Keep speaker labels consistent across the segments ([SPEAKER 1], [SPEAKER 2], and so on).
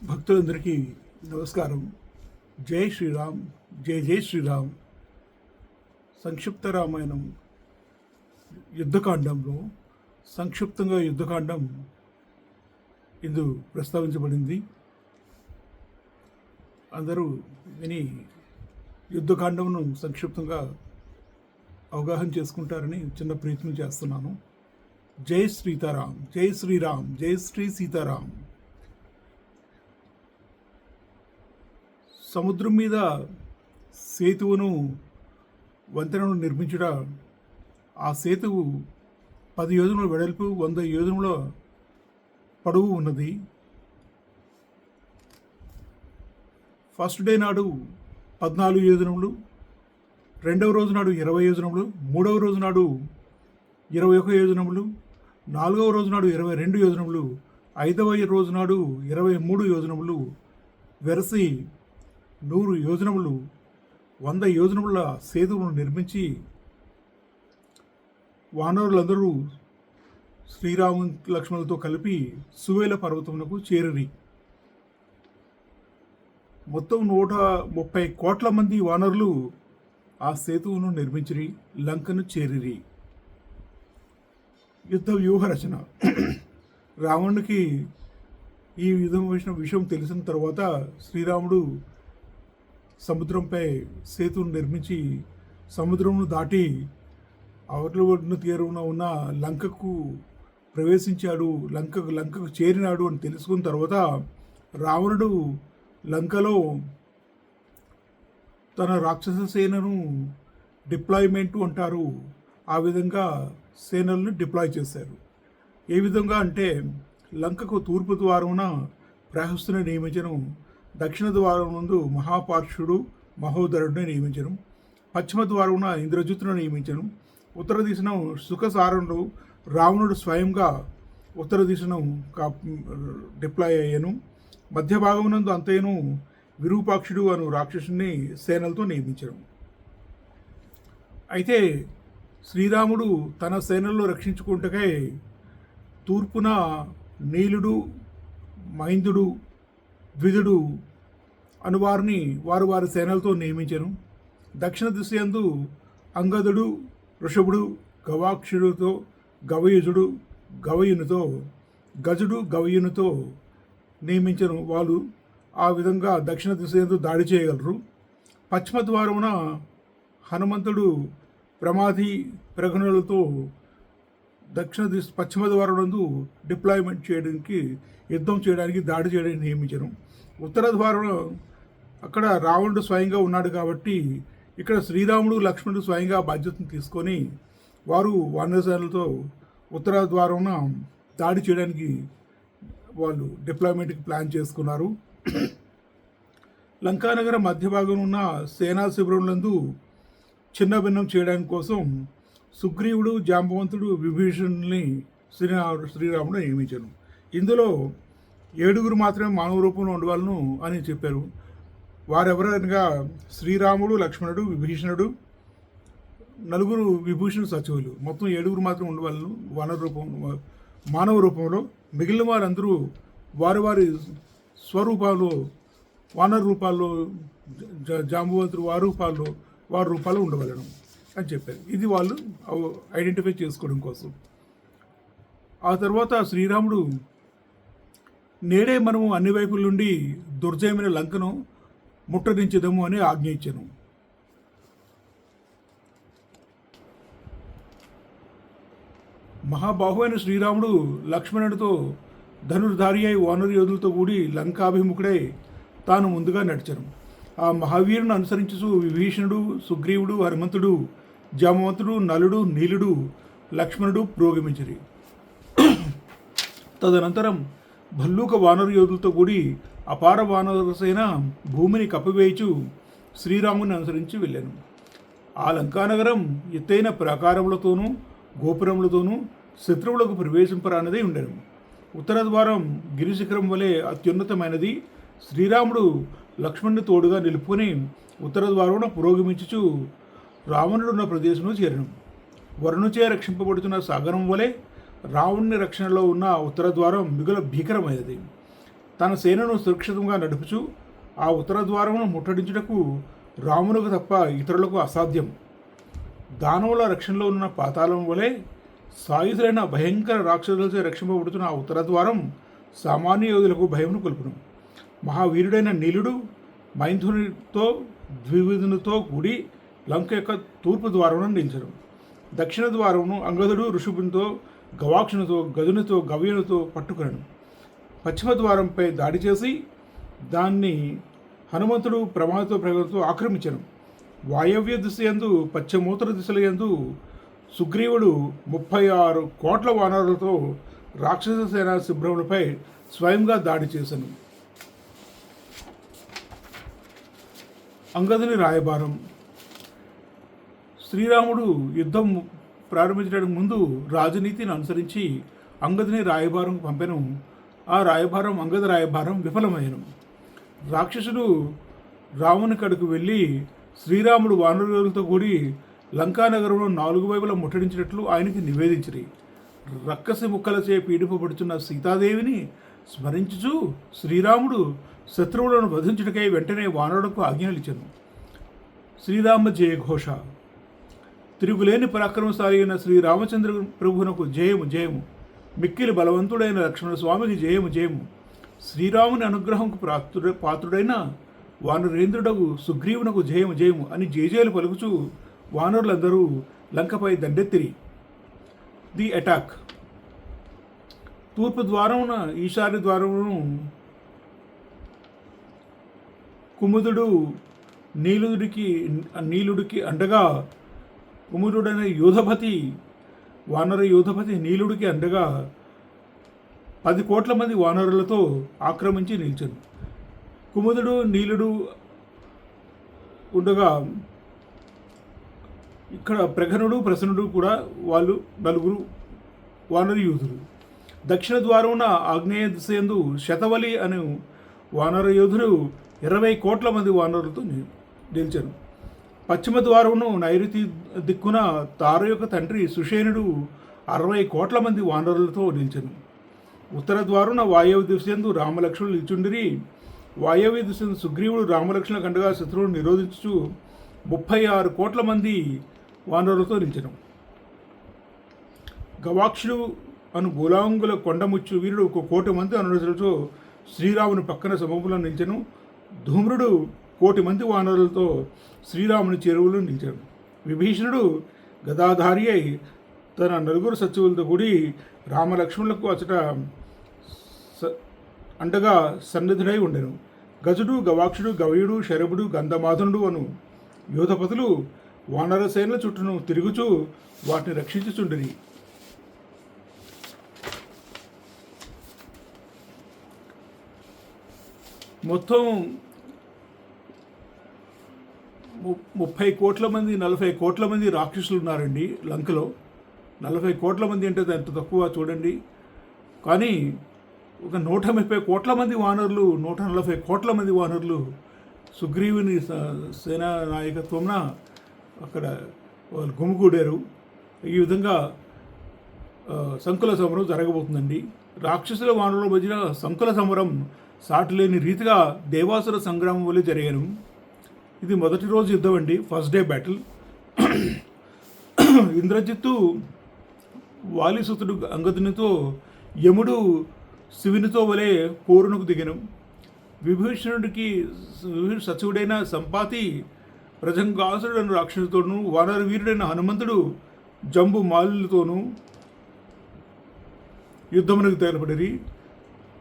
[SPEAKER 1] భక్తులందరికీ నమస్కారం. జై శ్రీరామ్, జై జై శ్రీరామ్. సంక్షిప్త రామాయణం యుద్ధకాండంలో సంక్షిప్తంగా యుద్ధకాండం ఇందు ప్రస్తావించబడింది. అందరూ విని యుద్ధకాండమును సంక్షిప్తంగా అవగాహన చేసుకుంటారని చిన్న ప్రయత్నం చేస్తున్నాను. జై సీతారాం, జై శ్రీరామ్, జై శ్రీ సీతారాం. సముద్రం మీద సేతువును వంతెనను నిర్మించుట, ఆ సేతువు 10 యోజనముల వెడల్పు, 100 యోజనముల పొడవు ఉన్నది. ఫస్ట్ డే నాడు 14 యోజనములు, రెండవ రోజు నాడు 20 యోజనములు, మూడవ రోజు నాడు 21 యోజనములు, నాలుగవ రోజు నాడు 22 యోజనములు, ఐదవ రోజు నాడు 23 యోజనములు, వెరసి 100 యోజనములు, 100 యోజనముల సేతువును నిర్మించి వానరులందరూ శ్రీరాము లక్ష్మణులతో కలిపి సువేల పర్వతమునకు చేరిరి. మొత్తం 130 కోట్ల మంది వానరులు ఆ సేతువును నిర్మించిరి, లంకను చేరిరి. యుద్ధ వ్యూహ రచన. రావణునికి ఈ విషయం తెలిసిన తర్వాత శ్రీరాముడు సముద్రంపై సేతువును నిర్మించి సముద్రమును దాటి అవతల ఒడ్డున తీరున ఉన్న లంకకు ప్రవేశించాడు, లంకకు చేరినాడు అని తెలుసుకున్న తర్వాత రావణుడు లంకలో తన రాక్షస సేనను డిప్లాయ్మెంట్ అంటారు, ఆ విధంగా సేనలను డిప్లాయ్ చేశారు. ఏ విధంగా అంటే లంకకు తూర్పు ద్వారమున ప్రహస్తుని నియమించను, దక్షిణ ద్వారం నందు మహాపార్షుడు మహోదరుడిని నియమించను, పశ్చిమ ద్వారమున ఇంద్రజిత్తును నియమించను, ఉత్తర దిశను సుఖసారణుడు రావణుడు స్వయంగా ఉత్తర దిశను డిప్లాయ్ అయ్యాను, మధ్య భాగమునందు అంతేను విరూపాక్షుడు అను రాక్షసుని సేనలతో నియమించను. అయితే శ్రీరాముడు తన సేనల్లో రక్షించుకుంటకై తూర్పున నీలుడు, మైందుడు, ద్విధుడు అనువారిని వారి సేనలతో నియమించను. దక్షిణ దిశయందు అంగదుడు, వృషభుడు, గవాక్షుడితో, గవయునితో, గజుడు గవయునితో నియమించను. వాళ్ళు ఆ విధంగా దక్షిణ దిశయందు దాడి చేయగలరు. పశ్చిమ ద్వారమున హనుమంతుడు ప్రమాది ప్రగణులతో పశ్చిమ ద్వారం నందు డిప్లాయ్మెంట్ చేయడానికి, యుద్ధం చేయడానికి, దాడి చేయడానికి నియమించను. ఉత్తర ద్వారంలో అక్కడ రావణుడు స్వయంగా ఉన్నాడు కాబట్టి ఇక్కడ శ్రీరాముడు, లక్ష్మణుడు స్వయంగా బాధ్యతను తీసుకొని వారు వానరసేనలతో ఉత్తర ద్వారాన దాడి చేయడానికి వాళ్ళు డిప్లాయ్మెంట్కి ప్లాన్ చేసుకున్నారు. లంకానగరం మధ్య భాగం ఉన్న సేనా శిబిరంలందు చిన్న భిన్నం చేయడానికి కోసం సుగ్రీవుడు, జాంబవంతుడు, విభీషణుని శ్రీరాముడు నియమించారు. ఇందులో 7 మాత్రమే మానవ రూపంలో ఉండవాలను అని చెప్పారు. వారెవరనగా శ్రీరాముడు, లక్ష్మణుడు, విభీషణుడు, 4 విభూషణ సచివులు, మొత్తం 7 మాత్రం ఉండవాలను మానవ రూపంలో. మిగిలిన వారందరూ వారి స్వరూపాల్లో, వానర రూపాల్లో, జాంబవంతుడు వారి రూపాల్లో ఉండవలను అని చెప్పారు. ఇది వాళ్ళు ఐడెంటిఫై చేసుకోవడం కోసం. ఆ తర్వాత శ్రీరాముడు నేడే మనము అన్ని వైపుల నుండి దుర్జయమైన లంకను ముట్టడించదము అని ఆజ్ఞ ఇచ్చాను. మహాబాహువైన శ్రీరాముడు లక్ష్మణుడితో ధనుర్ధారి అయి వానరు యోధులతో కూడి లంకాభిముఖుడై తాను ముందుగా నడిచాను. ఆ మహావీరుని అనుసరించు విభీషణుడు, సుగ్రీవుడు, హనుమంతుడు, జామవంతుడు, నలుడు, నీలుడు, లక్ష్మణుడు పురోగమించిరి. తదనంతరం భల్లూక వానరు యోధులతో కూడి అపార వానరసేన భూమిని కప్పివేయచు శ్రీరాముని అనుసరించి వెళ్ళాను. ఆ లంకానగరం ఎత్తైన ప్రాకారములతోనూ గోపురములతోనూ శత్రువులకు ప్రవేశింపరానిదే ఉండెను. ఉత్తర ద్వారం గిరిశిఖరం వలె అత్యున్నతమైనది. శ్రీరాముడు లక్ష్మణుని తోడుగా నిలుపుకొని ఉత్తర ద్వారమున పురోగమించుచు రావణుడున్న ప్రదేశంలో చేరను. వరుణుచే రక్షింపబడుతున్న సాగరం వలె రావణుని రక్షణలో ఉన్న ఉత్తర ద్వారం మిగుల భీకరమైనది. తన సేనను సురక్షితంగా నడుపుచు ఆ ఉత్తర ద్వారమును ముట్టడించుటకు రామునకు తప్ప ఇతరులకు అసాధ్యం. దానవుల రక్షణలో ఉన్న పాతాళం వలె సాయుధులైన భయంకర రాక్షసులచే రక్షింపబడుతున్న ఆ ఉత్తర ద్వారం సామాన్య యోధులకు భయమును కొలుపును. మహావీరుడైన నీలుడు మైథునితో ద్వివిధునితో కూడి లంక యొక్క తూర్పు ద్వారమును నిలిచను. దక్షిణ ద్వారమును అంగదుడు ఋషుభునితో గవాక్షునితో గజునితో గవ్యునితో పట్టుకునను. పశ్చిమ ద్వారంపై దాడి చేసి దాన్ని హనుమంతుడు ప్రమాదతో ప్రగతితో ఆక్రమించను. వాయవ్య దిశ యందు పశ్చిమోత్తర దిశల యందు సుగ్రీవుడు 36 కోట్ల వానరులతో రాక్షస సేనా శిబిరములపై స్వయంగా దాడి చేశాను. అంగదుని రాయబారం. శ్రీరాముడు యుద్ధం ప్రారంభించడానికి ముందు రాజనీతిని అనుసరించి అంగదుని రాయబారం పంపెను. ఆ రాయబారం అంగద రాయబారం విఫలమైనను. రాక్షసుడు రాముని కడకు వెళ్ళి శ్రీరాముడు వానరులతో కూడి లంకానగరంలో 4 వైపులా ముట్టడించినట్లు ఆయనకి నివేదించిరి. రక్కసి ముక్కలచే పీడింపబడుతున్న సీతాదేవిని స్మరించుచు శ్రీరాముడు శత్రువులను వధించుటకై వెంటనే వానరులకు ఆజ్ఞలిచ్చను. శ్రీరామ జయఘోష. తిరుగులేని పరాక్రమశాలి అయిన శ్రీరామచంద్ర ప్రభువునకు జయము జయము. మిక్కిలి బలవంతుడైన లక్ష్మణ స్వామికి జయము జయము. శ్రీరాముని అనుగ్రహంకు పాత్రుడైన వానరేంద్రుడకు సుగ్రీవునకు జయము జయము అని జయజయలు పలుకుచూ వానరులందరూ లంకపై దండెత్తిరి. The attack. తూర్పు ద్వారమున ఈశాన్య ద్వారమును కుముదుడు నీలుడికి అండగా కుముదుడనే యోధపతి వానర యోధపతి నీలుడికి అండగా 10 కోట్ల మంది వానరులతో ఆక్రమించి నిలిచాను. కుముదుడు నీలుడు ఉండగా ఇక్కడ ప్రఘనుడు ప్రసన్నుడు కూడా వాళ్ళు 4 వానర యోధులు. దక్షిణ ద్వారమున ఆగ్నేయ దిశయందు శతవలి అనే వానర యోధులు 20 కోట్ల మంది వానరులతో నిలిచారు. పశ్చిమ ద్వారమును నైరుతి దిక్కున తారు యొక్క తండ్రి సుషేనుడు 60 కోట్ల మంది వానరులతో నిలిచాను. ఉత్తర ద్వారున వాయవ్య దిశయందు రామలక్ష్మణులు నిల్చుండిరి. వాయవ్య దిశయందు సుగ్రీవుడు రామలక్ష్మణుల కండగా శత్రువును నిరోధించుచు 36 కోట్ల మంది వానరులతో నిలిచెను. గవాక్షుడు అను గోలాంగుల కొండముచ్చు వీరుడు 1 కోటి మంది అనుచరులతో శ్రీరాముని పక్కన సమూహంలో నిలిచెను. ధూమ్రుడు 1 కోటి మంది వానరులతో శ్రీరాముని చెరువులో నిలిచాడు. విభీషణుడు గదాధారి అయి తన 4 సచివులతో కూడి రామలక్ష్మణులకు అచట అండగా సన్నిధుడై ఉండెను. గజుడు గవాక్షుడు గవయుడు శరభుడు గంధమాధనుడు అను యోధపతులు వానరసేనల చుట్టూను తిరుగుచూ వాటిని రక్షించుచుండిరి. మొత్తం 30 కోట్ల మంది 40 కోట్ల మంది రాక్షసులు ఉన్నారండి లంకలో. 40 కోట్ల మంది అంటే ఎంత తక్కువ చూడండి. కానీ ఒక 130 కోట్ల మంది వానరులు 140 కోట్ల మంది వానరులు సుగ్రీవుని సేనా నాయకత్వంన అక్కడ వాళ్ళు గుమిగూడారు. ఈ విధంగా సంకుల సమరం జరగబోతుందండి. రాక్షసుల వానరుల మధ్యన సంకుల సమరం సాటిలేని రీతిగా దేవాసుర సంగ్రామం వల్ల జరిగాను. ఇది మొదటి రోజు యుద్ధం అండి, ఫస్ట్ డే బ్యాటిల్. ఇంద్రజిత్తు వాలిసుతుడు అంగదునితో యముడు శివునితో వలె పోరునకు దిగను. విభీషణుడికి సచివుడైన సంపాతి ప్రజంగాసురుడైన రాక్షసుతోనూ వానర వీరుడైన హనుమంతుడు జంబు మాలులతోనూ యుద్ధమునకు తేలపడిరి.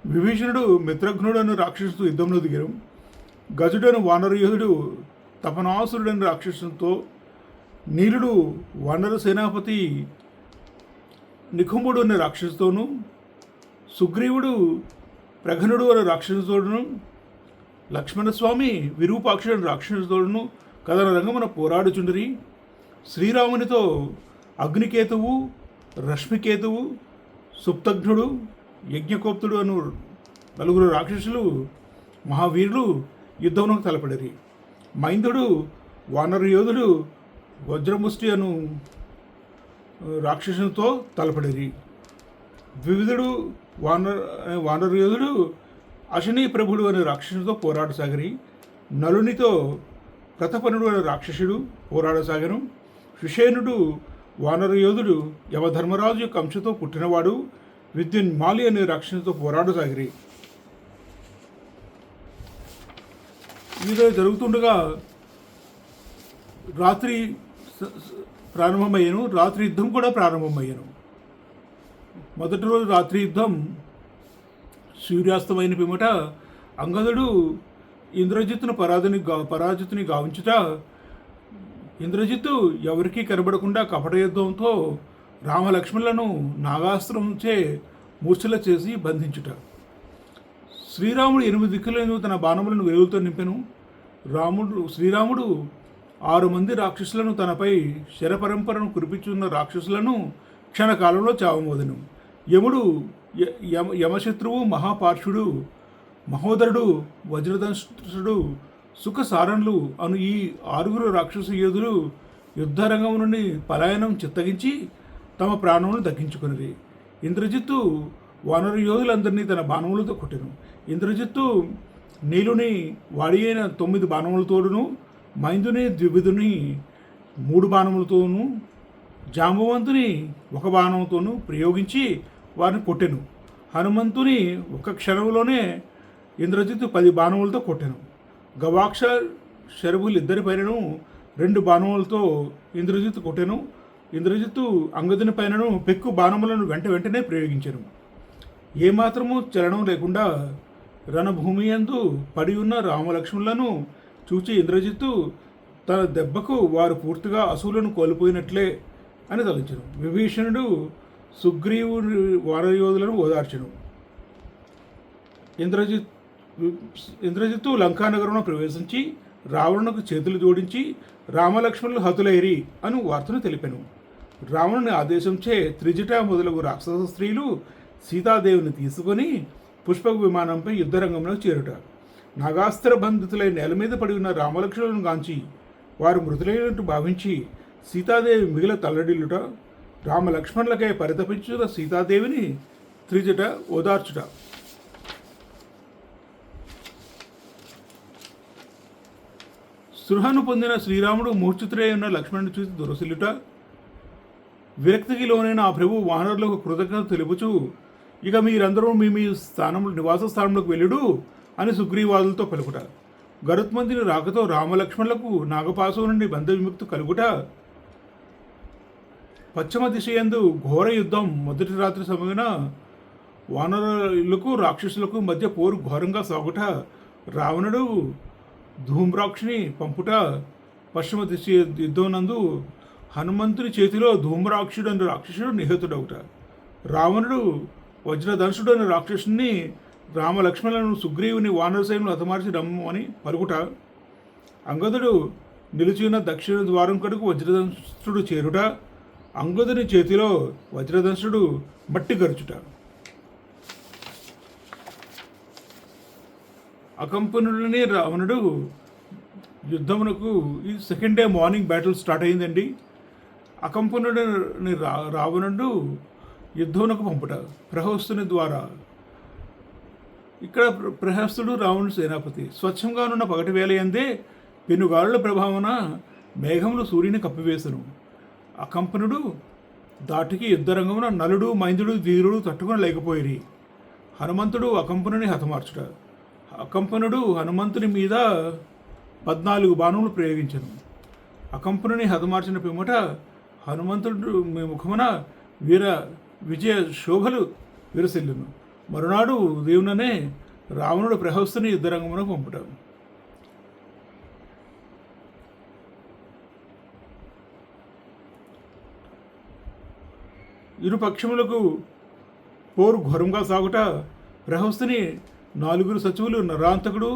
[SPEAKER 1] విభీషణుడు మిత్రఘ్నుడను రాక్షసుతో యుద్ధంలో దిగారు. గజుడను వానర యోధుడు తపనాసురుడైన రాక్షసుతో, నీలుడు వానర సేనాపతి నికుంభుడు అనే రాక్షసుతోనూ, సుగ్రీవుడు ప్రఘనుడు అనే రాక్షసుతోడును, లక్ష్మణస్వామి విరూపాక్షుడు అనే రాక్షసుతోడును కథన రంగమున పోరాడుచుండిరి. శ్రీరామునితో అగ్నికేతువు, రశ్మికేతువు, సుప్తఘ్నుడు, యజ్ఞకోప్తుడు అను 4 రాక్షసులు మహావీరులు యుద్ధమునకు తలపడిరి. మైందుడు వానర యోధుడు వజ్రముష్టి అను రాక్షసునితో తలపడిరి. వివిధుడు వానర యోధుడు అశనీ ప్రభుడు అనే రాక్షసుడితో పోరాడసాగరి. నలునితో ప్రతపనుడు అనే రాక్షసుడు పోరాడసాగను. సుషేనుడు వానర యోధుడు యమధర్మరాజు యొక్క అంశతో పుట్టినవాడు విద్యున్మాలి అనే రాక్షసుడితో పోరాడసాగిరి. ఇది జరుగుతుండగా రాత్రి ప్రారంభమయ్యాను. రాత్రి యుద్ధం కూడా ప్రారంభమయ్యాను. మొదటి రోజు రాత్రి యుద్ధం సూర్యాస్తమైన పిమ్మట అంగదుడు ఇంద్రజిత్తును పరాజితుని గావించుట, ఇంద్రజిత్తు ఎవరికీ కనబడకుండా కపట యుద్ధంతో రామలక్ష్మణులను నాగాస్త్రంచే మూర్ఛల చేసి బంధించుట. శ్రీరాముడు 8 దిక్కులను తన బాణములను వెలుగుతో నింపెను. శ్రీరాముడు 6 మంది రాక్షసులను తనపై శరపరంపరను కురిపించున్న రాక్షసులను క్షణకాలంలో చావమోదెను. యముడు యమశత్రువు మహాపార్షుడు మహోదరుడు వజ్రదంష్టుడు సుఖసారణులు అను ఈ 6 రాక్షస యోధులు యుద్ధరంగం నుండి పలాయనం చిత్తగించి తమ ప్రాణములను దక్కించుకున్నది. ఇంద్రజిత్తు వానర యోధులందరినీ తన బాణములతో కొట్టెను. ఇంద్రజిత్తు నీలుని వాడి అయిన 9 బాణములతోడును, మైందుని ద్వివిధుని 3 బాణములతోనూ, జాంబవంతుని 1 బాణంతోనూ ప్రయోగించి వారిని కొట్టెను. హనుమంతుని 1 క్షణంలోనే ఇంద్రజిత్తు 10 బాణములతో కొట్టెను. గవాక్ష శరభులు 2 పైనను 2 బాణములతో ఇంద్రజిత్తు కొట్టెను. ఇంద్రజిత్తు అంగదుని పైనను పెక్కు బాణములను వెంటనే ప్రయోగించెను. ఏమాత్రము చలనం లేకుండా రణభూమి యందు పడి ఉన్న రామలక్ష్మణులను చూచి ఇంద్రజిత్తు తన దెబ్బకు వారు పూర్తిగా అసువులను కోల్పోయినట్లే అని తలంచెను. విభీషణుడు సుగ్రీవుని వానరయోధులను ఓదార్చెను. ఇంద్రజిత్తు లంకానగరంలో ప్రవేశించి రావణునకు చేతులు జోడించి రామలక్ష్మణులు హతులైరి అను వార్తను తెలిపెను. రావణుని ఆదేశంచే త్రిజట మొదలగు రాక్షస స్త్రీలు సీతాదేవిని తీసుకొని పుష్పక విమానంపై యుద్ధరంగంలో చేరుట. నాగాస్త్ర బంధితులై నేల మీద పడి ఉన్న రామలక్ష్మణులను గాంచి వారు మృతులైనట్టు భావించి సీతాదేవి మిగిల తల్లడిల్లుట, రామలక్ష్మణులకై పరితపించున్న సీతాదేవిని త్రిజట ఓదార్చుట. సృహను పొందిన శ్రీరాముడు మూర్ఛితుడై ఉన్న లక్ష్మణుని చూసి దురసిల్లుట, విరక్తికి లోనైన ఆ ప్రభు వానరులకు కృతజ్ఞత తెలుపుచు ఇక మీరందరూ మీ మీ నివాస స్థానంలోకి వెళ్ళుడు అని సుగ్రీవాదులతో పలుకుట. గరుత్మంతుని రాకతో రామలక్ష్మణులకు నాగపాశం నుండి బంధ విముక్తి కలుగుట, పశ్చిమ దిశయందు ఘోర యుద్ధం మొదటి రాత్రి సమయన వానరులకు రాక్షసులకు మధ్య పోరు ఘోరంగా సాగుట, రావణుడు ధూమ్రాక్షిని పంపుట, పశ్చిమ దిశ యుద్ధం నందు హనుమంతుని చేతిలో ధూమ్రాక్షుడు అనే రాక్షసుడు నిహతుడవుట, రావణుడు వజ్రధనుషుడు అనే రాక్షసుని రామలక్ష్మణులను సుగ్రీవుని వానరసేను హతమార్చి రమ్మని పలుకుట, అంగదుడు నిలిచిన దక్షిణ ద్వారం కడుకు వజ్రధనుషుడు చేరుట, అంగదుని చేతిలో వజ్రధనుషుడు మట్టి గరుచుట. అకంపనుడిని రావణుడు యుద్ధమునకు ఈ second day morning battle start అయిందండి. అకంపనుడిని రావణుడు యుద్ధమునకు పంపుట ప్రహస్తుని ద్వారా. ఇక్కడ ప్రహస్తుడు రావణుడు సేనాపతి. స్వచ్ఛంగా ఉన్న పగటి వేళ యందే పెనుగాలుల ప్రభావన మేఘములు సూర్యుని కప్పివేశను. అకంపనుడు దాటికి యుద్ధరంగమున నలుడు మైందుడు వీరుడు తట్టుకుని లేకపోయిరి. హనుమంతుడు అకంపనుని హతమార్చుట. అకంపనుడు హనుమంతుని మీద 14 బాణములు ప్రయోగించను. అకంపనుని హతమార్చిన పిమ్మట హనుమంతుడు ముఖమున విజయ శోభలు విరసిల్లును. మరునాడు దేవుననే రావణుడు ప్రహస్తుని యుద్ధరంగమున పంపుట. ఇరు పక్షములకు పోరు ఘోరంగా సాగుట, ప్రహస్తుని 4 సచివులు నరాంతకుడు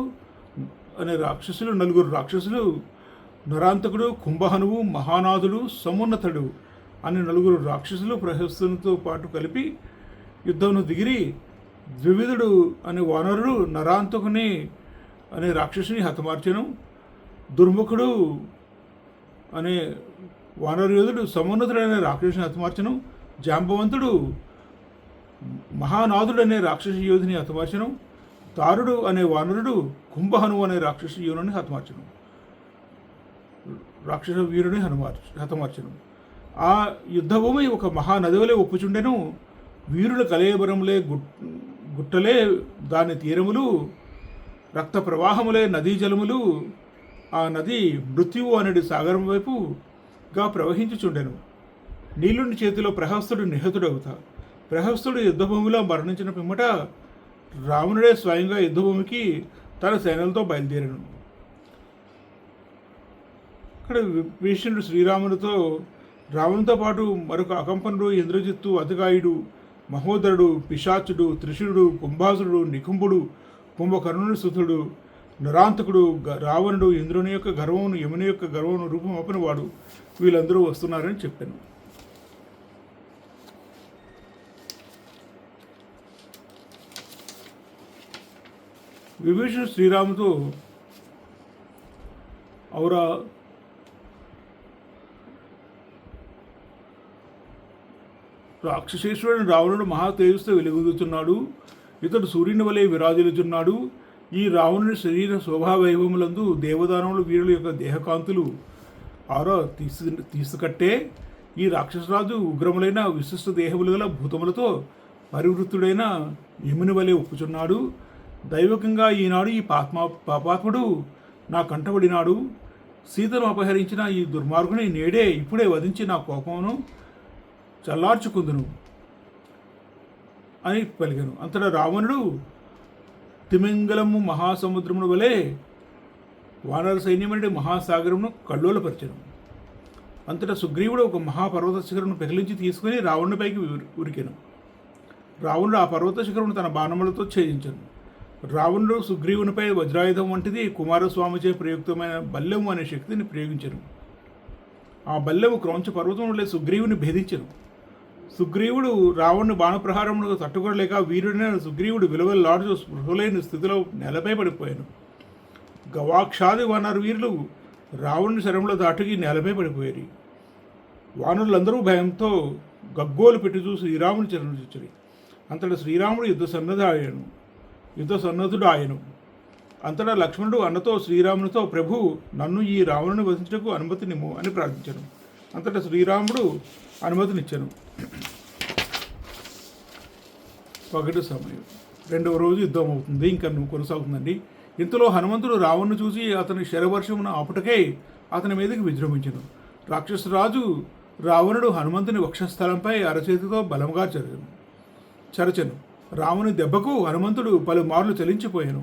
[SPEAKER 1] అనే రాక్షసులు, 4 రాక్షసులు నరాంతకుడు, కుంభహనువు, మహానాథుడు, సమున్నతుడు అనే 4 రాక్షసులు ప్రహస్తునితో పాటు కలిపి యుద్ధంను దిగిరి. ద్వివిధుడు అనే వానరుడు నరాంతకుని అనే రాక్షసుని హతమార్చెను. దుర్ముఖుడు అనే వానరయోధుడు సమున్నతుడు అనే రాక్షసుని హతమార్చెను. జాంబవంతుడు మహానాథుడు అనే రాక్షస యోధిని హతమార్చెను. తారుడు అనే వానరుడు కుంభహను అనే రాక్షస వీరుని హతమార్చను. ఆ యుద్ధభూమి ఒక మహానదివలే ఒప్పుచుండెను. వీరుల కలేబరములే గుట్టలే దాని తీరములు, రక్త ప్రవాహములే నదీ జలములు. ఆ నది మృత్యువు అనేది సాగరం వైపుగా ప్రవహించుచుండెను. నీలుని చేతిలో ప్రహస్తుడు నిహతుడవుతా. ప్రహస్తుడు యుద్ధభూమిలో మరణించిన పిమ్మట రావణుడే స్వయంగా యుద్ధభూమికి తన సేనలతో బయలుదేరాను. ఇక్కడ భీష్ముడు రావణుతో పాటు మరొక అకంపనుడు, ఇంద్రజిత్తు, అతికాయుడు, మహోదరుడు, పిశాచుడు, త్రిశురుడు, కుంభాసురుడు, నికుంభుడు, కుంభకర్ణుని సుతుడు, నరాంతకుడు, రావణుడు, ఇంద్రుని యొక్క గర్వమును, యముని యొక్క గర్వమును రూపమొప్పని వాడు వీళ్ళందరూ వస్తున్నారని చెప్పాను. విభీషణుడు శ్రీరాముతో ఔరా రాక్షసేశ్వరుడు రావణుడు మహా తేజస్సుతో వెలుగుతున్నాడు. ఇతడు సూర్యుని వలె విరాజిల్లుచున్నాడు. ఈ రావణుని శరీర శోభావైభవములందు దేవదానవులు వీరుల యొక్క దేహకాంతులు ఆరో తీసుకట్టే ఈ రాక్షసరాజు ఉగ్రములైన విశిష్ట దేహములు గల భూతములతో పరివృత్తుడైన యముని వలె ఒప్పుచున్నాడు. దైవకంగా ఈనాడు ఈ పాపాత్ముడు నా కంటబడినాడు. సీతను అపహరించిన ఈ దుర్మార్గుని ఇప్పుడే వధించి నా కోపమును చల్లార్చుకుందును అని పలికెను. అంతటా రావణుడు తిమింగలము మహాసముద్రమును వలె వానర సైన్యమనే మహాసాగరమును కల్లోలపరిచెను. అంతటా సుగ్రీవుడు ఒక మహాపర్వత శిఖరమును పెకిలించి తీసుకుని రావణుడిపైకి ఉరికెను. రావణుడు ఆ పర్వత శిఖరమును తన బాణములతో ఛేదించను. రావణుడు సుగ్రీవునిపై వజ్రాయుధం వంటిది కుమారస్వామిచే ప్రయుక్తమైన బల్లెము అనే శక్తిని ప్రయోగించను. ఆ బల్లెము క్రౌంచ పర్వతంలో సుగ్రీవుని భేదించను. సుగ్రీవుడు రావణుని బాణప్రహారమును తట్టుకోలేక వీరుడైన సుగ్రీవుడు విలువలాడుచు స్పృహలేని స్థితిలో నేలపై పడిపోయాను. గవాక్షాది వానర వీరులు రావణుని శరంలో దాటుకి నేలపై పడిపోయారు. వానరులందరూ భయంతో గగ్గోలు పెట్టి చూసి శ్రీరాముని చరణం చూచరి. అంతటా శ్రీరాముడు యుద్ధ సన్నద్ధుడు ఆయను. అంతటా లక్ష్మణుడు అన్నతో శ్రీరామునితో, ప్రభు, నన్ను ఈ రావణుని వధించటకు అనుమతినిమ్ము అని ప్రార్థించను. అంతటా శ్రీరాముడు అనుమతినిచ్చాను. పగటి సమయం 2వ రోజు యుద్ధం అవుతుంది, ఇంకా కొనసాగుతుందండి. ఇంతలో హనుమంతుడు రావణ్ణి చూసి అతని శరవర్షమును ఆపుటకై అతని మీదకి విజృంభించను. రాక్షసరాజు రావణుడు హనుమంతుని వక్షస్థలంపై అరచేతితో బలంగా చరచను. రావణుని దెబ్బకు హనుమంతుడు పలుమార్లు చలించిపోయాను.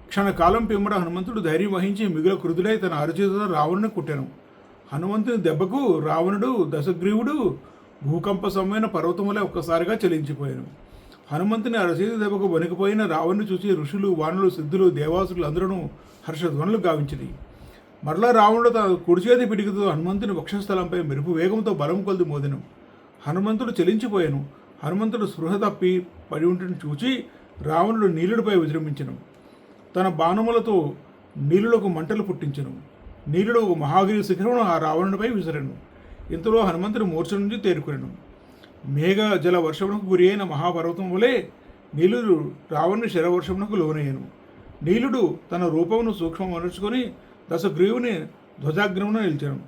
[SPEAKER 1] క్షణకాలం పిమ్మట హనుమంతుడు ధైర్యం వహించి మిగుల కృతుడై తన అరచేతితో రావణుని కుట్టాను. హనుమంతుని దెబ్బకు రావణుడు దశగ్రీవుడు భూకంప సమైన పర్వతములే ఒక్కసారిగా చలించిపోయాను. హనుమంతుని అరచేతి దెబ్బకు వణికిపోయిన రావణ్ణి చూసి ఋషులు, వానరులు, సిద్ధులు, దేవాసులు అందరూ హర్షధ్వనులు గావించిరి. మరలా రావణుడు తన కుడిచేతి పిడికితో హనుమంతుని వక్షస్థలంపై మెరుపు వేగంతో బలం కొలిది మోదెను. హనుమంతుడు చలించిపోయాను. హనుమంతుడు స్పృహ తప్పి పడి ఉంటని చూచి రావణుడు నీలుడిపై విజృంభించెను. తన బాణములతో నీలులకు మంటలు పుట్టించెను. నీలుడు ఒక మహాగిరి శిఖరమును ఆ రావణుడిపై విసిరెను. ఇంతలో హనుమంతుడు మూర్ఛ నుంచి తేరుకొనెను. మేఘ జల వర్షమునకు గురి అయిన మహాపర్వతం వలె నీలుడు రావణుని శరవర్షమునకు లోనయ్యను. నీలుడు తన రూపమును సూక్ష్మమరుచుకొని దశగ్రీవుని ధ్వజాగ్రమున నిలిచాను.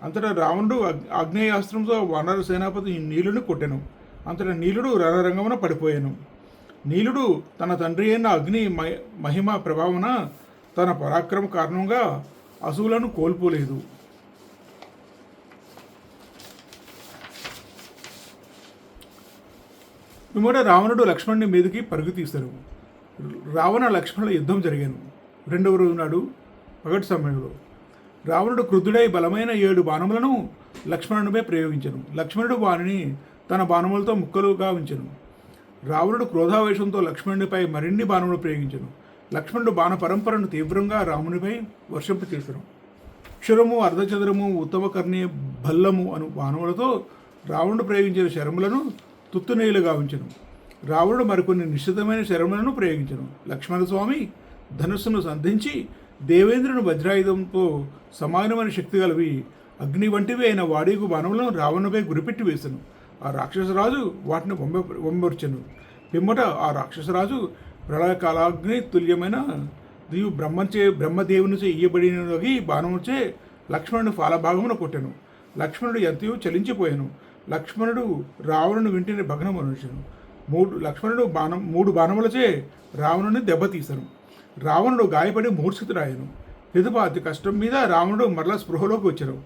[SPEAKER 1] అంతటా రావణుడు ఆగ్నేయాస్త్రంతో వానర సేనాపతి నీలుని కొట్టెను. అంతటా నీలుడు రణరంగమున పడిపోయాను. నీలుడు తన తండ్రి అయిన అగ్ని మహిమ ప్రభావన తన పరాక్రమ కారణంగా అసువులను కోల్పోలేదు. పిమ్మట రావణుడు లక్ష్మణుని మీదకి పరుగు తీశారు. రావణ లక్ష్మణుల యుద్ధం జరిగాను. 2వ రోజు నాడు పగటి సమయంలో రావణుడు క్రుద్ధుడై బలమైన 7 బాణములను లక్ష్మణునిపై ప్రయోగించను. లక్ష్మణుడు వానిని తన బాణములతో ముక్కలుగా ఉంచెను. రావణుడు క్రోధావేశంతో లక్ష్మణునిపై మరిన్ని బాణములు ప్రయోగించను. లక్ష్మణుడు బాణ పరంపరను తీవ్రంగా రామునిపై వర్షింపచేసను. క్షురము, అర్ధచంద్రము, ఉత్తమకర్ణి, భల్లము అను బాణములతో రావణుడు ప్రయోగించిన శరములను తుత్తునేలుగా ఉంచెను. రావణుడు మరికొన్ని నిశ్చితమైన శరములను ప్రయోగించను. లక్ష్మణస్వామి ధనుస్సును సంధించి దేవేంద్రుని వజ్రాయుధంతో సమానమైన శక్తి గలవి అగ్ని వంటివి అయిన వాడిగు బాణములను రావణుపై గురిపెట్టి వేసను. ఆ రాక్షసరాజు వాటిని వంబర్చెను. పిమ్మట ఆ రాక్షసరాజు ప్రళయకాలాగ్ని తుల్యమైన దివు బ్రహ్మదేవునిచే ఇయ్యబడినది బాణముచే లక్ష్మణుడు ఫాలభాగమున కొట్టెను. లక్ష్మణుడు ఎంతయో చలించిపోయాను. లక్ష్మణుడు రావణుని వెంటనే భగ్నమనుచను. మూడు బాణములచే రావణుని దెబ్బతీసను. రావణుడు గాయపడి మూర్ఛితుడాయను. పిదప అతి కష్టం మీద రావణుడు మరలా స్పృహలోకి వచ్చాను.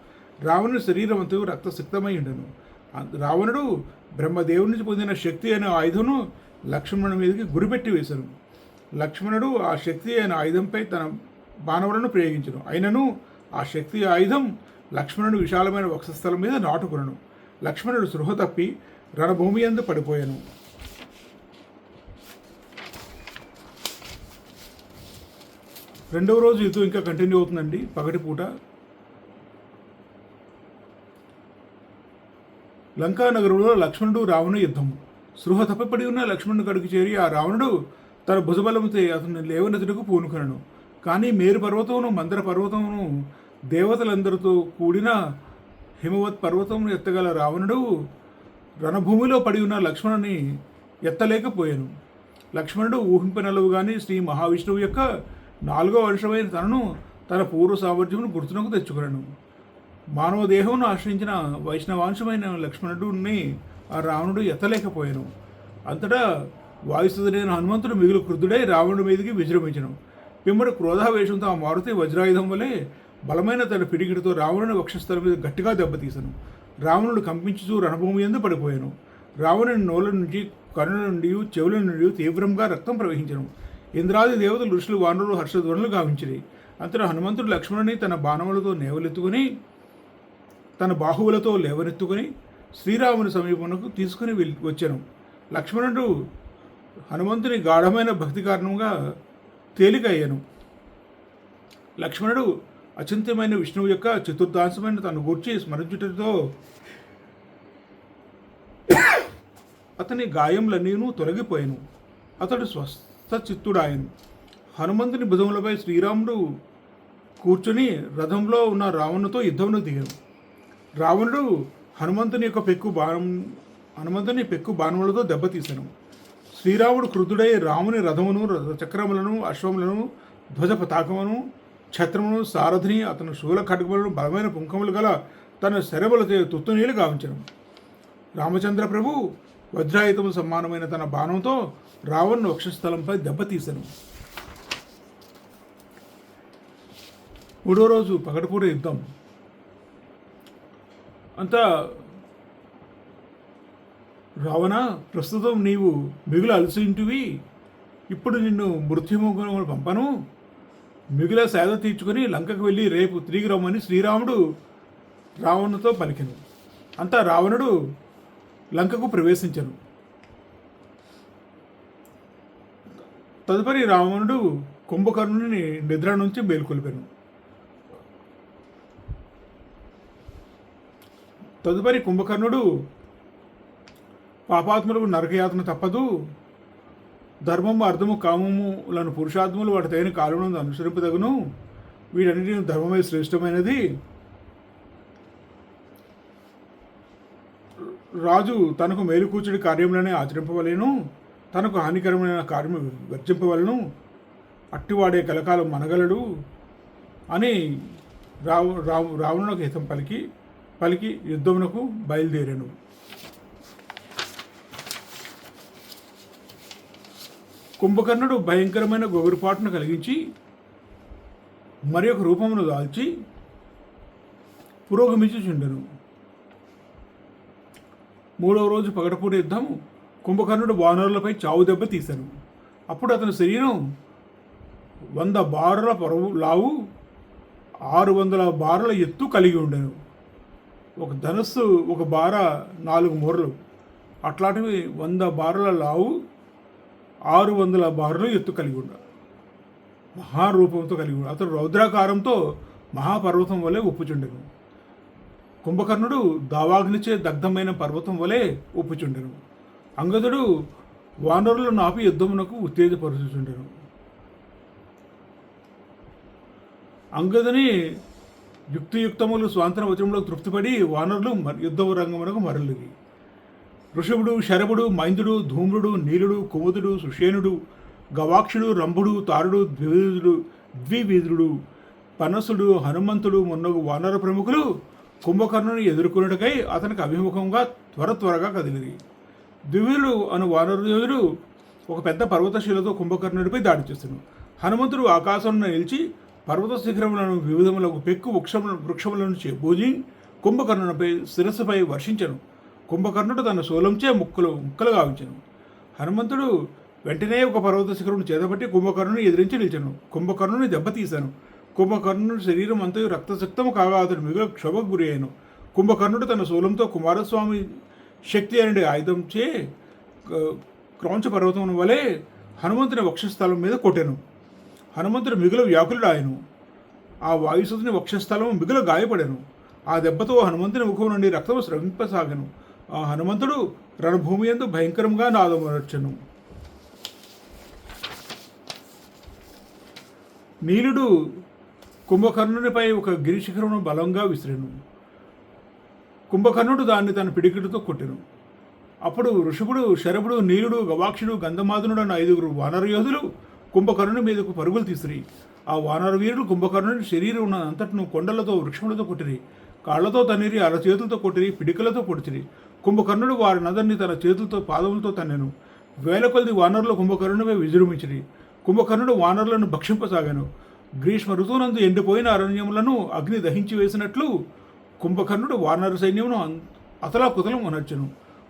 [SPEAKER 1] రావణుని శరీరం అంతయు రక్తసిక్తమై ఉండను. రావణుడు బ్రహ్మదేవుని నుంచి పొందిన శక్తి అనే ఆయుధమును లక్ష్మణుని మీదకి గురిపెట్టి వేశాను. లక్ష్మణుడు ఆ శక్తి అయిన ఆయుధంపై తన బాణములను ప్రయోగించను. అయినను ఆ శక్తి ఆయుధం లక్ష్మణుడు విశాలమైన వక్షస్థలం మీద నాటుకునను. లక్ష్మణుడు సృహ తప్పి రణభూమి యందు పడిపోయాను. రెండవ రోజు యుద్ధం ఇంకా కంటిన్యూ అవుతుందండి. పగటిపూట లంకా నగరంలో లక్ష్మణుడు రావణుడు యుద్ధం. సృహ తప్పపడి ఉన్న లక్ష్మణుడు కడుగు చేరి ఆ రావణుడు తన భుజబలముతో అతను లేవనెత్తుటకు పూనుకొనను. కానీ మేరు పర్వతమును మందర పర్వతమును దేవతలందరితో కూడిన హిమవత్ పర్వతమును ఎత్తగల రావణుడు రణభూమిలో పడి ఉన్న లక్ష్మణుని ఎత్తలేకపోయాను. లక్ష్మణుడు ఊహింపనలవు కానీ శ్రీ మహావిష్ణువు యొక్క 4వ అంశమైన తనను తన పూర్వ సామర్థ్యమును గుర్తునకు తెచ్చుకున్నాను. మానవ దేహమును ఆశ్రయించిన వైష్ణవాంశమైన లక్ష్మణుడిని ఆ రావణుడు ఎత్తలేకపోయాను. అంతటా వాయుసుదైన హనుమంతుడు మిగులు క్రుద్ధుడై రావణుడి మీదకి విజృంభించను. పిమ్మడి క్రోధావేశంతో ఆ మారుతి వజ్రాయుధం వలె బలమైన తన పిడికిడితో రావణుని వక్షస్థలం మీద గట్టిగా దెబ్బతీశాను. రావణుడు కంపించుతూ రణభూమి యందు పడిపోయాను. రావణుని నోల నుంచి, కన్నుల నుండి, చెవుల నుండి తీవ్రంగా రక్తం ప్రవహించను. ఇంద్రాది దేవతలు, ఋషులు, వానరులు హర్షధ్వనులు గావించిరి. అంతటా హనుమంతుడు లక్ష్మణుని తన బాణములతో నేవలెత్తుకుని తన బాహువులతో లేవనెత్తుకుని శ్రీరాముని సమీపమునకు తీసుకుని వచ్చాను. లక్ష్మణుడు హనుమంతుని గాఢమైన భక్తి కారణంగా తేలిక అయ్యాను. లక్ష్మణుడు అచింత్యమైన విష్ణువు యొక్క చతుర్థాంశమైన తను గూర్చి స్మరించుటతో అతని గాయములన్నీను తొలగిపోయాను. అతడు స్వస్థచిత్తుడాయను. హనుమంతుని భుజములపై శ్రీరాముడు కూర్చుని రథంలో ఉన్న రావణునితో యుద్ధమును దిగాను. రావణుడు హనుమంతుని పెక్కు బాణములతో దెబ్బతీశాను. శ్రీరాముడు క్రుద్ధుడై రాముని రథమును, రథచక్రములను, అశ్వములను, ధ్వజ పతాకమును, ఛత్రమును, సారథిని, అతను శూల ఖడ్గములను, బలమైన పుంఖములు గల తన శరములతో తుత్తునీలు గావించను. రామచంద్ర ప్రభు వజ్రాయుధము సమానమైన తన బాణంతో రావణుని వక్షస్థలంపై దెబ్బతీశాను. 3వ రోజు పగటిపూట యుద్ధం. అంతా రావణ, ప్రస్తుతం నీవు మిగులు అలసింటివి. ఇప్పుడు నిన్ను మృత్యుముఖమును పంపను. మిగుల సేద తీర్చుకొని లంకకు వెళ్ళి రేపు తిరిగి రమ్మని శ్రీరాముడు రావణుతో పలికెను. అంతా రావణుడు లంకకు ప్రవేశించను. తదుపరి రావణుడు కుంభకర్ణుని నిద్ర నుంచి మేల్కొల్పాను. తదుపరి కుంభకర్ణుడు పాపాత్ములకు నరకయాతన తప్పదు, ధర్మము, అర్థము, కామములను పురుషార్థములు వాటి తగిన కాలంలో అనుసరింపదగును, వీటన్నిటిని ధర్మమే శ్రేష్టమైనది. రాజు తనకు మేలుకూర్చుడి కార్యములనే ఆచరింపవలేను, తనకు హానికరమైన కార్యము వర్జింపవలను, అట్టివాడే కలకాలం మనగలడు అని రావణునికి హితం పలికి యుద్ధమునకు బయలుదేరాను. కుంభకర్ణుడు భయంకరమైన గొగురుపాటును కలిగించి మరి ఒక రూపమును దాల్చి పురోగమించుచుండెను. 3వ రోజు పగటిపూట యుద్ధం. కుంభకర్ణుడు వానరులపై చావు దెబ్బ తీశాను. అప్పుడు అతని శరీరం 100 బారుల పొడవు లావు, 600 బారుల ఎత్తు కలిగి ఉండెను. ఒక ధనస్సు ఒక బార 4 మూరలు, అట్లాంటివి 100 బారుల లావు, 600 బారులు ఎత్తు కలిగి ఉండ, మహారూపంతో కలిగి ఉండ. అతడు రౌద్రాకారంతో మహాపర్వతం వలె ఉప్పుచుండెను. కుంభకర్ణుడు దావాగ్నిచే దగ్ధమైన పర్వతం వలె ఉప్పుచుండెను. అంగదుడు వానరులను ఆపి యుద్ధమునకు ఉత్తేజపరుచుచుండెను. అంగదుని యుక్తియుక్తములు స్వాంతన వచనంలో తృప్తిపడి వానరులు యుద్ధ రంగమునకు మరలిగి. ఋషభుడు, శరభుడు, మైందుడు, ధూమ్రుడు, నీలుడు, కుముదుడు, సుషేనుడు, గవాక్షుడు, రంభుడు, తారుడు, ద్వివిధుడు, పనసుడు, హనుమంతుడు మున్నగు వానర ప్రముఖులు కుంభకర్ణుని ఎదుర్కొనుటకై అతనికి అభిముఖంగా త్వరగా కదిలిరి. ద్వివిధుడు అను వానర యోధుడు ఒక పెద్ద పర్వతశిలతో కుంభకర్ణుడిపై దాడి చేశాను. హనుమంతుడు ఆకాశంలో నిలిచి పర్వత శిఖరములను వివిధములకు పెక్కు వృక్షములను చేబూజి కుంభకర్ణునిపై శిరస్సుపై వర్షించను. కుంభకర్ణుడు తన శూలంచే ముక్కలు గావించను. హనుమంతుడు వెంటనే ఒక పర్వత శిఖరుని చేతబట్టి కుంభకర్ణుని ఎదిరించి నిలిచాను. కుంభకర్ణుని దెబ్బతీశాను. కుంభకర్ణుడి శరీరం అంతయు రక్తశక్తము కాగా అతడు మిగులు క్షోభకు గురి అయ్యాను. కుంభకర్ణుడు తన శూలంతో కుమారస్వామి శక్తి అనే ఆయుధంచే క్రౌంచ పర్వతం వలె హనుమంతుని వక్షస్థలం మీద కొట్టాను. హనుమంతుడు మిగులు వ్యాకులుడు ఆయను. ఆ వాయుసుని వక్షస్థలం మిగులు గాయపడాను. ఆ దెబ్బతో హనుమంతుని ముఖం నుండి రక్తము స్రవింపసాగను. ఆ హనుమంతుడు రణభూమి యందు భయంకరంగా నాదమర్చెను. నీలుడు కుంభకర్ణునిపై ఒక గిరిశిఖరమును బలంగా విసిరెను. కుంభకర్ణుడు దాన్ని తన పిడికిటితో కొట్టెను. అప్పుడు ఋషభుడు, శరభుడు, నీలుడు, గవాక్షుడు, గంధమాదనుడు అన్న 5 వానర యోధులు కుంభకర్ణుని మీదకు పరుగులు తీసిరి. ఆ వానర వీరులు కుంభకర్ణుని శరీరం ఉన్న అంతటను కొండలతో వృక్షములతో కొట్టిరి. కాళ్లతో తన్నిరి, అరచేతులతో కొట్టిరి, పిడికలతో పొడిచిరి. కుంభకర్ణుడు వారినందరినీ తన చేతులతో పాదములతో తన్నెను. వేల కొలది వానరులు కుంభకర్ణునిపై విజృంభించిరి. కుంభకర్ణుడు వానరులను భక్షింపసాగాను. గ్రీష్మ ఋతువునందు ఎండిపోయిన అరణ్యములను అగ్ని దహించి వేసినట్లు కుంభకర్ణుడు వానర సైన్యమును అతలాకుతలం అనర్చెను.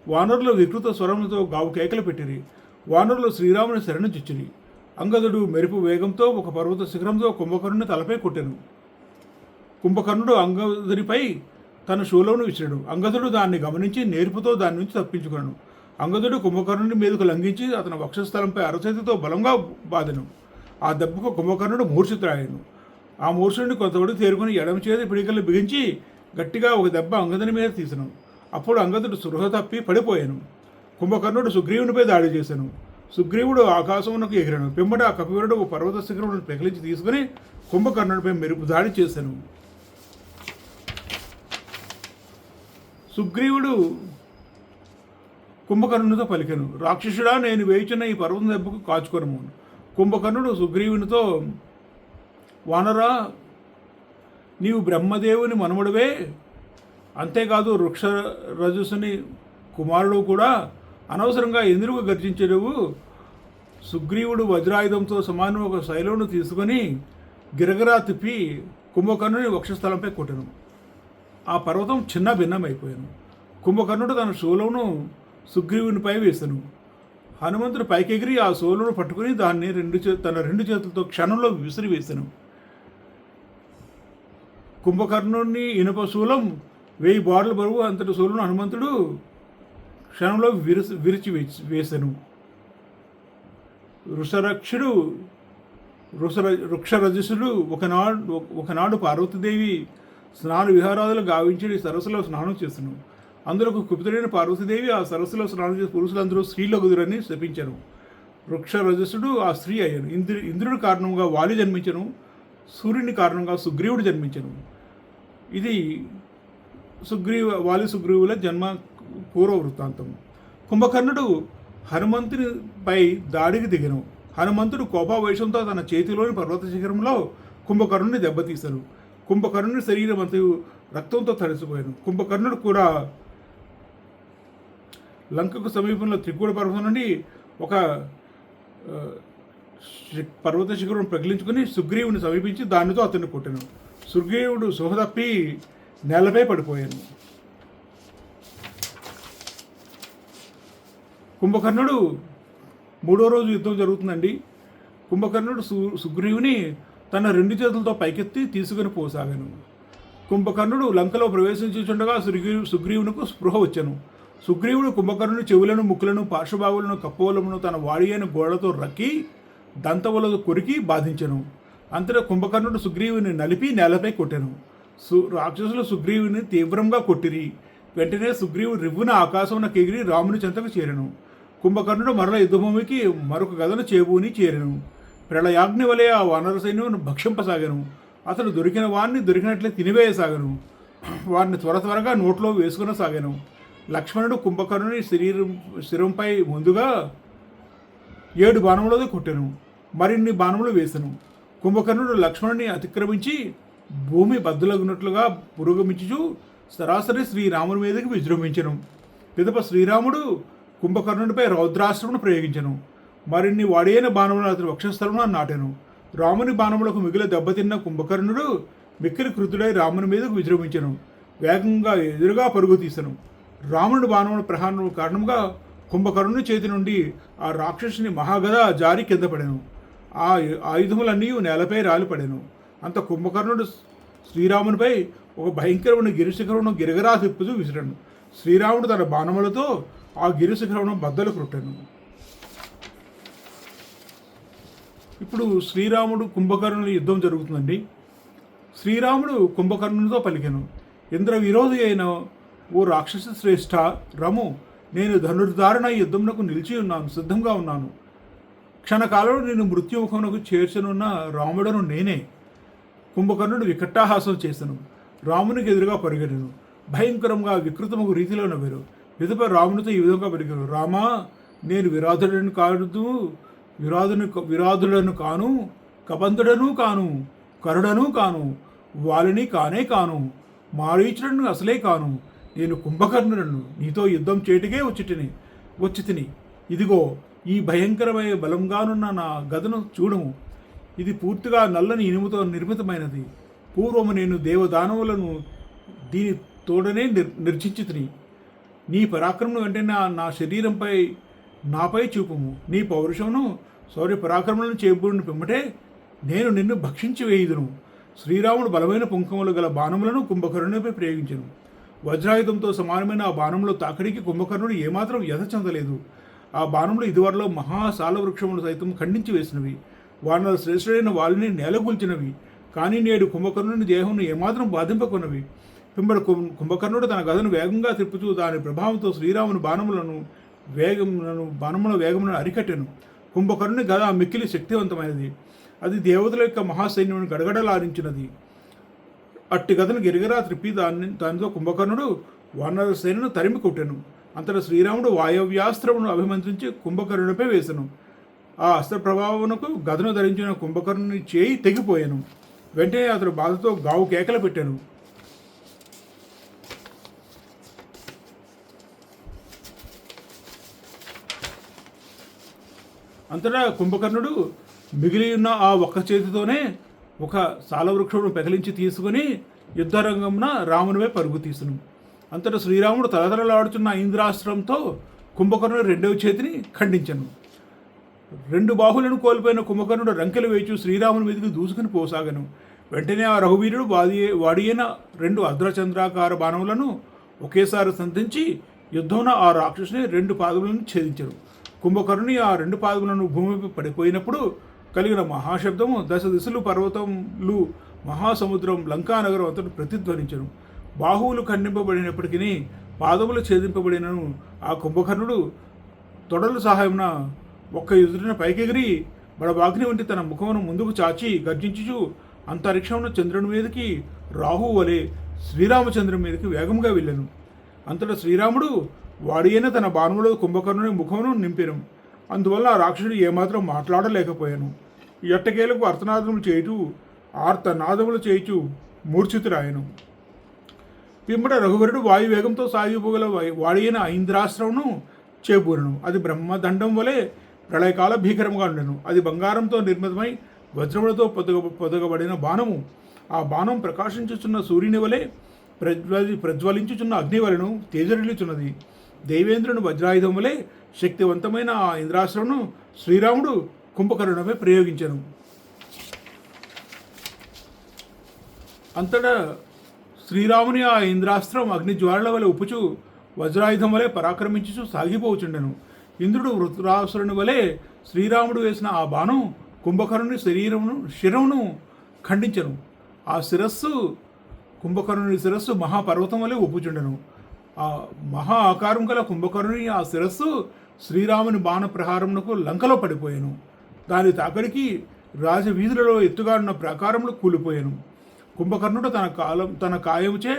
[SPEAKER 1] వానరులు వికృత స్వరములతో గావు కేకలు పెట్టిరి. వానరులు శ్రీరాముని శరణు చిచ్చిరి. అంగదుడు మెరుపు వేగంతో ఒక పర్వత శిఖరంతో కుంభకర్ణుని తలపై కొట్టెను. కుంభకర్ణుడు అంగదుడిపై తన శూలమును విసిరాడు. అంగదుడు దాన్ని గమనించి నేర్పుతో దాని నుంచి తప్పించుకున్నాడు. అంగదుడు కుంభకర్ణుని మీదకు లంఘించి అతని వక్షస్థలంపై అరచేతితో బలంగా బాదెను. ఆ దెబ్బకు కుంభకర్ణుడు మూర్ఛితుడాయను. ఆ మూర్ఛుడిని కొంతవరకు తేరుకుని ఎడమ చేతి పిడికలు బిగించి గట్టిగా ఒక దెబ్బ అంగదుని మీద తీసను. అప్పుడు అంగదుడు సృహ తప్పి పడిపోయాను. కుంభకర్ణుడు సుగ్రీవునిపై దాడి చేశాను. సుగ్రీవుడు ఆకాశమునకు ఎగిరాను. పిమ్మట ఆ కపివరుడు పర్వత శిఖరమును పెకిలించి తీసుకుని కుంభకర్ణుడిపై మెరుపు దాడి చేశాను. సుగ్రీవుడు కుంభకర్ణునితో పలికెను, రాక్షసుడా, నేను వేయుచున్న ఈ పర్వతం దెబ్బకు కాచుకొనము. కుంభకర్ణుడు సుగ్రీవునితో, వానరా, నీవు బ్రహ్మదేవుని మనుమడువే, అంతేకాదు వృక్షరజసుని కుమారుడు కూడా. అనవసరంగా ఎందుకు గర్జించలేవు? సుగ్రీవుడు వజ్రాయుధంతో సమానం ఒక శైలును తీసుకొని గిరగిరా తిప్పి కుంభకర్ణుని వక్షస్థలంపై కొట్టెను. ఆ పర్వతం చిన్న భిన్నమైపోయాను. కుంభకర్ణుడు తన శూలమును సుగ్రీవునిపై వేసెను. హనుమంతుడు పైకెగిరి ఆ శూలను పట్టుకుని దాన్ని తన రెండు చేతులతో క్షణంలో విసిరివేసెను. కుంభకర్ణుని ఇనుప శూలం 1000 బార్ల బరువు అంతటి శూలను హనుమంతుడు క్షణంలో విరిచి వేసెను. వృక్షరజసుడు ఒకనాడు పార్వతీదేవి స్నాన విహారాదులు గావించి సరస్సులో స్నానం చేసెను. అందులో కుపితుడైన పార్వతీదేవి ఆ సరస్సులో స్నానం చేసి పురుషులందరూ స్త్రీలో కుదురని శపించను. వృక్షరజసుడు ఆ స్త్రీ అయ్యాను. ఇంద్రుడి కారణంగా వాలి జన్మించను. సూర్యుని కారణంగా సుగ్రీవుడు జన్మించను. ఇది వాలి సుగ్రీవుల జన్మ పూర్వ వృత్తాంతం. కుంభకర్ణుడు హనుమంతునిపై దాడికి దిగను. హనుమంతుడు కోపావేశంతో తన చేతిలోని పర్వత శిఖరంలో కుంభకర్ణుని దెబ్బతీశారు. కుంభకర్ణుని శరీరం అంతయు రక్తంతో తడిసిపోయాను. కుంభకర్ణుడు కూడా లంకకు సమీపంలో త్రికూట పర్వతం నుండి ఒక పర్వత శిఖరం ప్రగిలించుకుని సుగ్రీవుని సమీపించి దానితో అతన్ని కొట్టాను. సుగ్రీవుడు సుహతప్పి నేలపై పడిపోయాను. కుంభకర్ణుడు 3వ రోజు యుద్ధం జరుగుతుందండి. కుంభకర్ణుడు సుగ్రీవుని తన 2 చేతులతో పైకెత్తి తీసుకుని పోసాగాను. కుంభకర్ణుడు లంకలో ప్రవేశించుచుండగా సుగ్రీవునికి స్పృహ వచ్చాను. సుగ్రీవుడు కుంభకర్ణుని చెవులను, ముక్కులను, పార్శ్వభాగులను, కప్పవలమును తన వాడి అయిన గోడతో రక్కి దంతవలతో కొరికి బాధించెను. అంతటా కుంభకర్ణుడు సుగ్రీవుని నలిపి నేలపై కొట్టాను. రాక్షసులు సుగ్రీవుని తీవ్రంగా కొట్టిరి. వెంటనే సుగ్రీవుడు రివ్వున ఆకాశమునకు ఎగిరి రాముని చెంతకు చేరెను. కుంభకర్ణుడు మరల యుద్ధభూమికి మరొక గదను చేబూని చేరెను. ప్రళయాగ్ని వలె ఆ వానర సైన్యం భక్షింపసాగాను. అతడు దొరికిన వారిని దొరికినట్లే తినివేయసాగాను. వారిని త్వరగా నోట్లో వేసుకునసాగాను. లక్ష్మణుడు కుంభకర్ణుని శిరంపై ముందుగా 7 బాణములతో కొట్టెను. మరిన్ని బాణములు వేసెను. కుంభకర్ణుడు లక్ష్మణుని అతిక్రమించి భూమి బద్దలగునట్లుగా పురోగమించుచు సరాసరి శ్రీరాముని మీదకి విజృంభించెను. పిదప శ్రీరాముడు కుంభకర్ణుడిపై రౌద్రాస్త్రమును ప్రయోగించెను. మరిన్ని వాడైన బాణములను అతని వక్షస్థలమున నాటెను. రాముని బాణములకు మిగిలి దెబ్బతిన్న కుంభకర్ణుడు మిక్కిలి కృతుడై రాముని మీదకు విజృంభించెను. వేగంగా ఎదురుగా పరుగు తీసెను. రాముని బాణముల ప్రహారం కారణంగా కుంభకర్ణుని చేతి నుండి ఆ రాక్షసుని మహాగద జారి కింద పడెను. ఆ ఆయుధములన్నీ నేలపై రాలిపడెను. అంత కుంభకర్ణుడు శ్రీరామునిపై ఒక భయంకరమైన గిరిశిఖరమును గిరగరా తిప్పుతూ విసిరాను. శ్రీరాముడు తన బాణములతో ఆ గిరిశిఖరమును బద్దలు కొట్టెను. ఇప్పుడు శ్రీరాముడు కుంభకర్ణుని యుద్ధం జరుగుతుందండి. శ్రీరాముడు కుంభకర్ణునితో పలికెను, ఇంద్ర విరోధి అయిన ఓ రాక్షస శ్రేష్ఠ రము, నేను ధనుర్ధారణ యుద్ధమునకు నిలిచి ఉన్నాను, సిద్ధంగా ఉన్నాను. క్షణకాలంలో నేను మృత్యుముఖమునకు చేర్చనున్న రాముడను నేనే. కుంభకర్ణుడు వికటాహాసం చేసెను. రామునికి ఎదురుగా పరిగెడెను. భయంకరంగా వికృతముకు రీతిలో నవ్వారు. పిదప రామునితో ఈ విధంగా పలికెను, రామా, నేను విరాధుడను కాను, కబంధుడను కాను, కరుడను కాను, వాలిని కానే కాను, మారీచుడను అసలే కాను. నేను కుంభకర్ణుడను. నీతో యుద్ధం చేటుకే వచ్చి తిని. ఇదిగో ఈ భయంకరమైన బలంగానున్న నా గదను చూడము. ఇది పూర్తిగా నల్లని ఇనుముతో నిర్మితమైనది. పూర్వము నేను దేవదానవులను దీని తోడనే నిర్జించి తిని. నీ పరాక్రమం అంటే నా శరీరంపై నాపై చూపుము. నీ పౌరుషమును శౌర్య పరాక్రమలను చేబూడిన పిమ్మటే నేను నిన్ను భక్షించి వేయుదును. శ్రీరాముడు బలమైన పుంకములు గల బాణములను కుంభకర్ణునిపై ప్రయోగించెను. వజ్రాయుధంతో సమానమైన ఆ బాణంలో తాకిడికి కుంభకర్ణుడు ఏమాత్రం వ్యధ చెందలేదు. ఆ బాణములు ఇదివరలో మహాసాల వృక్షములు సైతం ఖండించి వేసినవి. వానర శ్రేష్ఠుడైన వాళ్ళని నేలగూల్చినవి. కానీ నేడు కుంభకర్ణుని దేహంను ఏమాత్రం బాధింపకున్నవి. పిమ్మడి కుంభకర్ణుడు తన గదను వేగంగా తిప్పుతూ దాని ప్రభావంతో శ్రీరాముని బాణముల వేగములను అరికట్టెను. కుంభకర్ణుని గద మిక్కిలి శక్తివంతమైనది. అది దేవతల యొక్క మహాసైన్యమును గడగడలారించినది. అట్టి గదను గిరిగిరా త్రిప్పి దానితో కుంభకర్ణుడు వానర సేనను తరిమి కొట్టెను. అంతటా శ్రీరాముడు వాయవ్యాస్త్రమును అభిమంత్రించి కుంభకర్ణునిపై వేసెను. ఆ అస్త్ర ప్రభావమునకు గదను ధరించిన కుంభకర్ణుని చేయి తెగిపోయాను. వెంటనే అతడు బాధతో గావు కేకలు పెట్టాను. అంతటా కుంభకర్ణుడు మిగిలి ఉన్న ఆ ఒక్క చేతితోనే ఒక సాలవృక్షమును పెకలించి తీసుకుని యుద్ధరంగంన రామునిపై పరుగు తీసును. అంతటా శ్రీరాముడు తలతలలాడుచున్న ఇంద్రాస్త్రంతో కుంభకర్ణుడు రెండవ చేతిని ఖండించను. 2 బాహులను కోల్పోయిన కుంభకర్ణుడు రంకెలు వేచు శ్రీరాముని మీదకి దూసుకుని పోసాగను. వెంటనే ఆ రఘువీరుడు వాడియైన 2 అర్ధచంద్రాకార బాణములను ఒకేసారి సంధించి యుద్ధంలో ఆ రాక్షసుని 2 పాదములను ఛేదించరు. కుంభకర్ణుని ఆ 2 పాదములను భూమిపై పడిపోయినప్పుడు కలిగిన మహాశబ్దము 10 దిశలు, పర్వతములు, మహాసముద్రం, లంకానగరం అంతటి ప్రతిధ్వనించను. బాహువులు ఖండింపబడినప్పటికీ పాదములు ఛేదింపబడినను ఆ కుంభకర్ణుడు తొడల సహాయమున ఒక్క ఎదురిన పైకెగిరి బడబాగ్ని వంటి తన ముఖమును ముందుకు చాచి గర్జించుచు అంతరిక్షమున చంద్రుని మీదకి రాహు వలె శ్రీరామచంద్రుని మీదకి వేగంగా వెళ్ళాను. అంతటా శ్రీరాముడు వాడియైన తన బాణములో కుంభకర్ణుని ముఖమును నింపెను. అందువల్ల ఆ రాక్షసుడు ఏమాత్రం మాట్లాడలేకపోయాను. ఎట్టకేలకు అర్థనాదములు చేయుచు ఆర్తనాదములు చేయుచు మూర్ఛితురాయను. పిమ్మట రఘువరుడు వాయువేగంతో సాగిపోగల వాడియైన ఇంద్రాస్త్రమును చేబూరను. అది బ్రహ్మదండం వలె ప్రళయకాల భీకరంగా ఉండెను. అది బంగారంతో నిర్మితమై వజ్రములతో పొదగబడిన బాణము. ఆ బాణం ప్రకాశించుచున్న సూర్యుని వలె ప్రజ్వలించుచున్న అగ్ని వలెను తేజరిల్లుచున్నది. దేవేంద్రుని వజ్రాయుధం వలె శక్తివంతమైన ఆ ఇంద్రాస్త్రమును శ్రీరాముడు కుంభకర్ణునిపై ప్రయోగించెను. అంతటా శ్రీరాముని ఆ ఇంద్రాస్త్రం అగ్నిజ్వాలల వలె ఉప్పుచు వజ్రాయుధం వలె పరాక్రమించుచు సాగిపోవచ్చుండెను. ఇంద్రుడు వృత్రాసురుని వలె శ్రీరాముడు వేసిన ఆ బాణం కుంభకర్ణుని శిరమును ఖండించెను. ఆ శిరస్సు కుంభకర్ణుని శిరస్సు మహాపర్వతం వలె ఉప్పుచుండెను. ఆ మహా ఆకారం గల కుంభకర్ణుని ఆ శిరస్సు శ్రీరాముని బాణ ప్రహారమునకు లంకలో పడిపోయాను. దాని తాకడికి రాజవీధులలో ఎత్తుగా ఉన్న ప్రాకారములు కూలిపోయాను. కుంభకర్ణుడు తన కాయముచే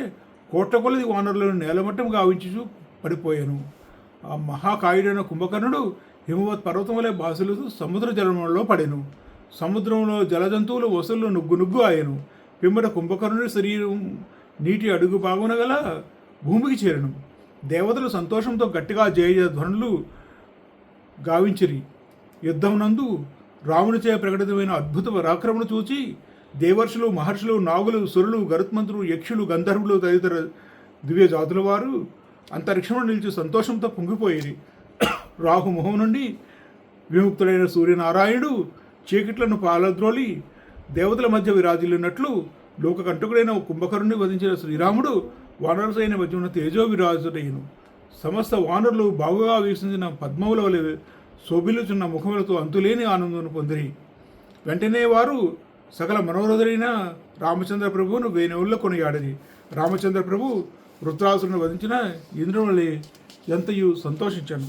[SPEAKER 1] కోట్ల కొలది వానరులను నేలమట్టం గావించుచు పడిపోయాను. ఆ మహాకాయుడైన కుంభకర్ణుడు హిమవత్ పర్వతం వలె బాసులుతూ సముద్ర జలంలో పడెను. సముద్రంలో జలజంతువులు వసలు నుగ్గు నుగ్గు ఆయను. పిమ్మట కుంభకర్ణుని శరీరం నీటి అడుగు బాగున గల భూమికి చేరను. దేవతలు సంతోషంతో గట్టిగా జయ ధ్వనులు గావించిరి. యుద్ధం నందు రామునిచే ప్రకటితమైన అద్భుత పరాక్రమను చూచి దేవర్షులు, మహర్షులు, నాగులు, సురులు, గరుత్మంతులు, యక్షులు, గంధర్వులు తదితర దివ్య జాతుల వారు అంతరిక్షంలో నిలిచి సంతోషంతో పొంగిపోయేది. రాహుమోహం నుండి విముక్తుడైన సూర్యనారాయణుడు చీకట్లను పాలద్రోలి దేవతల మధ్య విరాజిల్లినట్లు లోకకంటకుడైన కుంభకరుణ్ణి వధించిన శ్రీరాముడు వానర సైన్య మధ్య ఉన్న తేజో విరాజుడైను. సమస్త వానరులు బాగుగా వీక్షించిన పద్మముల వలె శోభిల్లుచున్న ముఖములతో అంతులేని ఆనందం పొందిరి. వెంటనే వారు సకల మనోహరుడైన రామచంద్ర ప్రభువును వేణువుల్లో కొనియాడిరి. రామచంద్ర ప్రభు వృత్రాసురుని వధించిన ఇంద్రుని వలె ఎంతయు సంతోషించాను.